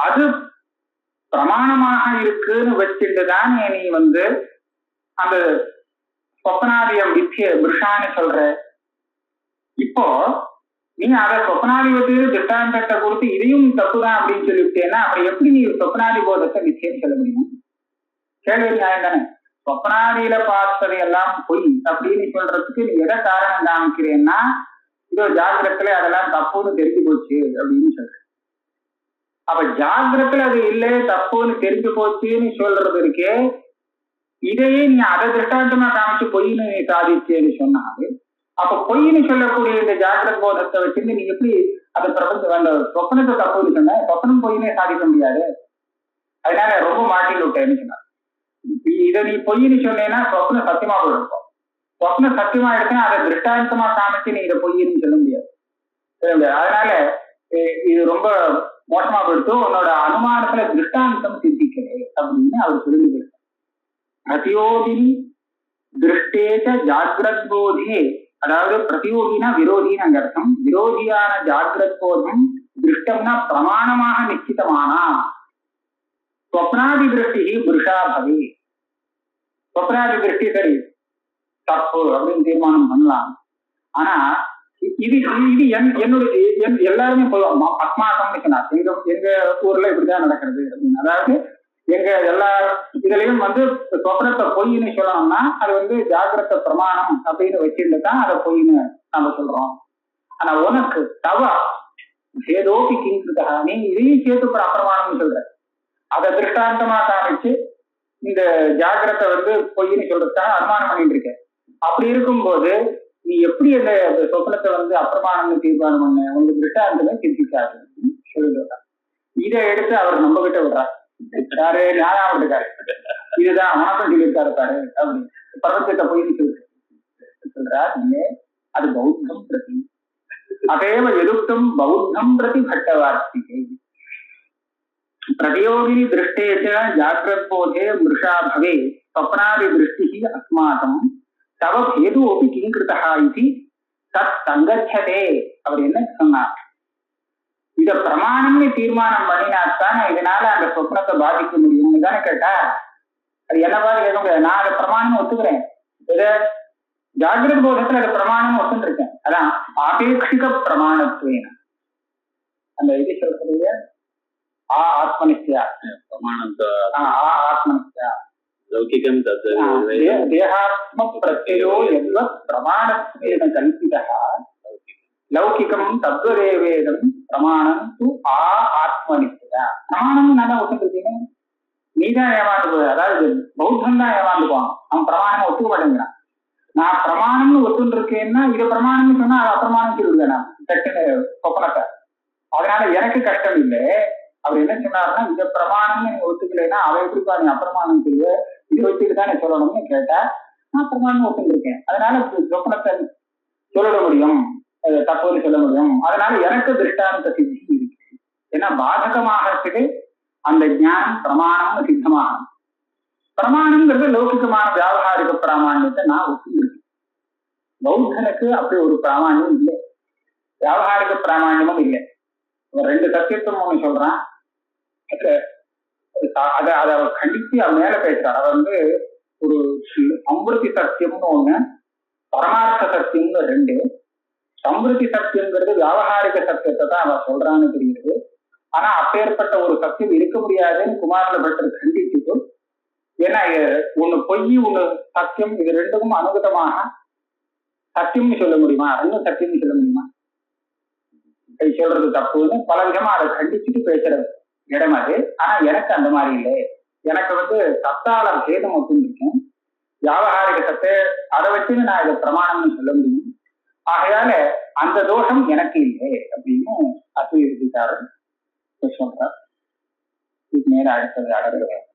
அது பிரமாணமாக இருக்குன்னு வச்சுட்டுதான் நீ அந்த சொப்பனாதிய வித்திய மிருஷான்னு சொல்ற. இப்போ நீ அதை சொப்பனாதிபதி திட்டாந்தத்தை கொடுத்து இதையும் தப்புதான் அப்படின்னு சொல்லிவிட்டேன்னா அப்புறம் எப்படி நீ சொப்பனாதி போதத்தை வித்தியன்னு சொல்ல முடியும்? கேள்வி நியாயம் தானே. சொப்பனாதியில பார்த்தது எல்லாம் பொய் அப்படின்னு சொல்றதுக்கு நீ எதை காரணம் காமிக்கிறேன்னா இதோ ஜாகிரத்துல அதெல்லாம் தப்புன்னு தெரிஞ்சு போச்சு அப்படின்னு சொல்ற. அப்ப ஜாகிரத்துல அது இல்லை தப்புன்னு தெரிஞ்சு போச்சுன்னு சொல்றது இருக்கே, இதையே நீ அதை திருஷ்டாந்தமா காமிச்சு பொய்ன்னு நீ சாதிச்சேன்னு சொன்னாரு. அப்ப பொய்ன்னு சொல்லக்கூடிய இந்த ஜாகிரத் போதத்தை வச்சிருந்து நீ எப்படி அதை பிரபஞ்சம் அந்த சொப்பனத்தை தப்புன்னு சொன்ன? சொப்பனம் பொய்னே சாதிக்க முடியாது. அதனால ரொம்ப மாட்டிட்டு விட்டேன்னு சொன்னார். இதை நீ பொய்ன்னு சொன்னேன்னா சொப்னம் சத்தியமா போயிருக்கும். சொப்னம் சத்தியமா இருக்குன்னா அதை திருஷ்டாந்தமா காமிச்சு நீ இதை பொய்ன்னு சொல்ல முடியாது. அதனால இது ரொம்ப மோசமா போயிடுத்து, உன்னோட அனுமானத்துல திருஷ்டாந்தம் சித்திக்கலே அப்படின்னு அவர் சொல்லிட்டு இருக்கார். பிரதியோகினி திருஷ்டேச்ச ஜாகிரத் போதே, அதாவது பிரதியோகினா விரோதின்னு அங்க அர்த்தம். விரோதியான ஜாகிரத் போதம் திருஷ்டம்னா பிரமாணமாக நிச்சிதமானா ஸ்வப்னாதி திருஷ்டி புருஷா பவி. ஸ்வப்னாதி திருஷ்டி சரி தப்பு அப்படின்னு தீர்மானம் பண்ணலாம். ஆனா இது என்னுடைய எல்லாருமே சொல்லுவாங்க அஸ்மாக்கம்னு சொன்னார். எங்க ஊர்ல இப்படிதான் நடக்கிறது அப்படின்னு. அதாவது எங்க எல்லா இதுலயும் சொப்னத்தை பொய்ன்னு சொல்லணும்னா அது ஜாகிரத பிரமாணம் அப்படின்னு வச்சுட்டு தான் அதை பொய்ன்னு நம்ம சொல்றோம். ஆனா உனக்கு தவ சேதோபி கிங்கிருக்கா, நீ இதையும் சேர்த்து அப்பிரமாணம்னு சொல்ற. அதை திருஷ்டாந்தமா காமிச்சு இந்த ஜாகிரத்தை பொய்ன்னு சொல்றதுக்காக அனுமானம் பண்ணிட்டு இருக்க. அப்படி இருக்கும்போது நீ எப்படி அந்த சொப்னத்தை அப்பிரமாணம்னு தீர்மானம் பண்ண? உனக்கு திருஷ்டாந்தமே சிந்திக்காது சொல்லிட்டு இதை எடுத்து அவர் நம்ம கிட்ட விடுறார். யாரு? ஞானம் இருக்காரு. இதுதான் வணக்கம் சொல்லியிருக்காரு பாரு அப்படின்னு பிரபஞ்சத்தை பொய்ன்னு சொல்றார். அது பௌத்தம் பிரதி அதேவ எதுக்தம் பௌத்தம் பிரதி பட்டவார்த்திகை. பிரதியோகினி திருஷ்டேச்ச ஜாகிரத் போதே மிருஷா பவே ஸ்வப்னாதி திருஷ்டி அஸ்மாகம் தவ பேதோபி கிங்கிருதா இது தத் சங்கச்சதே. அவர் என்ன சொன்னார்? இத பிரமாணம்னு தீர்மானம் பண்ணினாத்தான் இதனால அந்த சொப்னத்தை பாதிக்க முடியும் தானே கேட்டா. அது என்ன பாதி கேட்க முடியாது. நான் அதை பிரமாணம் ஒத்துக்கிறேன். இதை ஜாகிரத போதத்துல அது பிரமாணம் ஒத்துன்னு இருக்கேன். அதான் ஆபேட்சிக பிரமாணத்துவேன அந்த இது சொல்றது ஆத்மனிஷ்யா பிரமாணத்தை ஆத்மனிஷ்யா லௌகிகம் தேகாத்ம பிரத்யோ எல்வ பிரமாணத்வேன கல்பிதா லௌகிகம் தத்வதேவேதம் பிரமாணம் து ஆத்மனிஷ்யா. பிரமாணம் நல்லா ஒத்துருக்கீங்க, நீதான் ஏமாந்து போய். அதாவது பௌத்தம் தான் ஏமாந்துக்குவான். அவன் பிரமாணம் ஒத்துக்க மாட்டேங்கிறான். நான் பிரமாணம்னு ஒத்துன்னு இருக்கேன்னா இது பிரமாணம்னு சொன்னா அது அப்பிரமாணம் சொல்லுவேன் நான் டக்குன்னு சொப்பனத்தை. அதனால எனக்கு கஷ்டம் இல்லை. அவர் என்ன சொன்னாருன்னா இதை பிரமாணம்னு நீங்க ஒத்துக்கலைன்னா அவ எப்படிப்பா நீ அப்பிரமாணம் சொல்லுவ, இதை வச்சுட்டு தான் நீ சொல்லணும்னு கேட்டா நான் பிரமாணம் ஒத்துருக்கேன், அதனால சொப்பனத்தை சொல்லிட முடியும், தப்புன்னு சொல்ல முடியும். அதனால எனக்கு திருஷ்டாந்த சித்தி இருக்கு. ஏன்னா பாதகமாகறதுக்கு அந்த ஞானம் பிரமாணம்னு சித்தமாகும். பிரமாணம்ங்கிறது லௌகிகமான வியாபகாரிக பிராமான்யத்தை நான் ஒத்துருக்கேன். பௌத்தனுக்கு அப்படி ஒரு பிராமான்யம் இல்லை, வியாபகாரிக பிராமான்யமும் இல்லை. ரெண்டு சத்தியத்துவம் ஒண்ணு சொல்றான், அதை அவர் கண்டிச்சு அவர் மேல பேசுறார். அவர் ஒரு சம்பிருத்தி சத்தியம்னு ஒண்ணு, பரமார்த்த சத்தியம்னு ரெண்டு. சம்பிருத்தி சத்தியம்ங்கிறது வியாபகாரிக சத்தியத்தை தான் அவர் சொல்றான்னு தெரியுது. ஆனா அப்பேற்பட்ட ஒரு சத்தியம் இருக்க முடியாதுன்னு குமாரல பட்டர் கண்டிச்சுட்டு, ஏன்னா ஒண்ணு பொய் ஒண்ணு சத்தியம், இது ரெண்டுக்கும் அனுகதமாக சத்தியம்னு சொல்ல முடியுமா, ரெண்டும் சத்தியம்னு சொல்ல முடியுமா, சொல்றது தப்புன்னு பல விதமா அதை கண்டிச்சுட்டு பேசுற இடம் அது. ஆனா எனக்கு அந்த மாதிரி இல்லை. எனக்கு சத்தால சேதம் ஒத்துன்னு இருக்கேன், வியாபகாரிக சத்தை அதை வச்சு நான் இதை பிரமாணம்னு சொல்ல முடியும். ஆகையால அந்த தோஷம் எனக்கு இல்லை அப்படின்னு அத்வைதிக்காரர் சொல்றார். இதுக்கு மேல அடுத்தது அடர்கிறார்.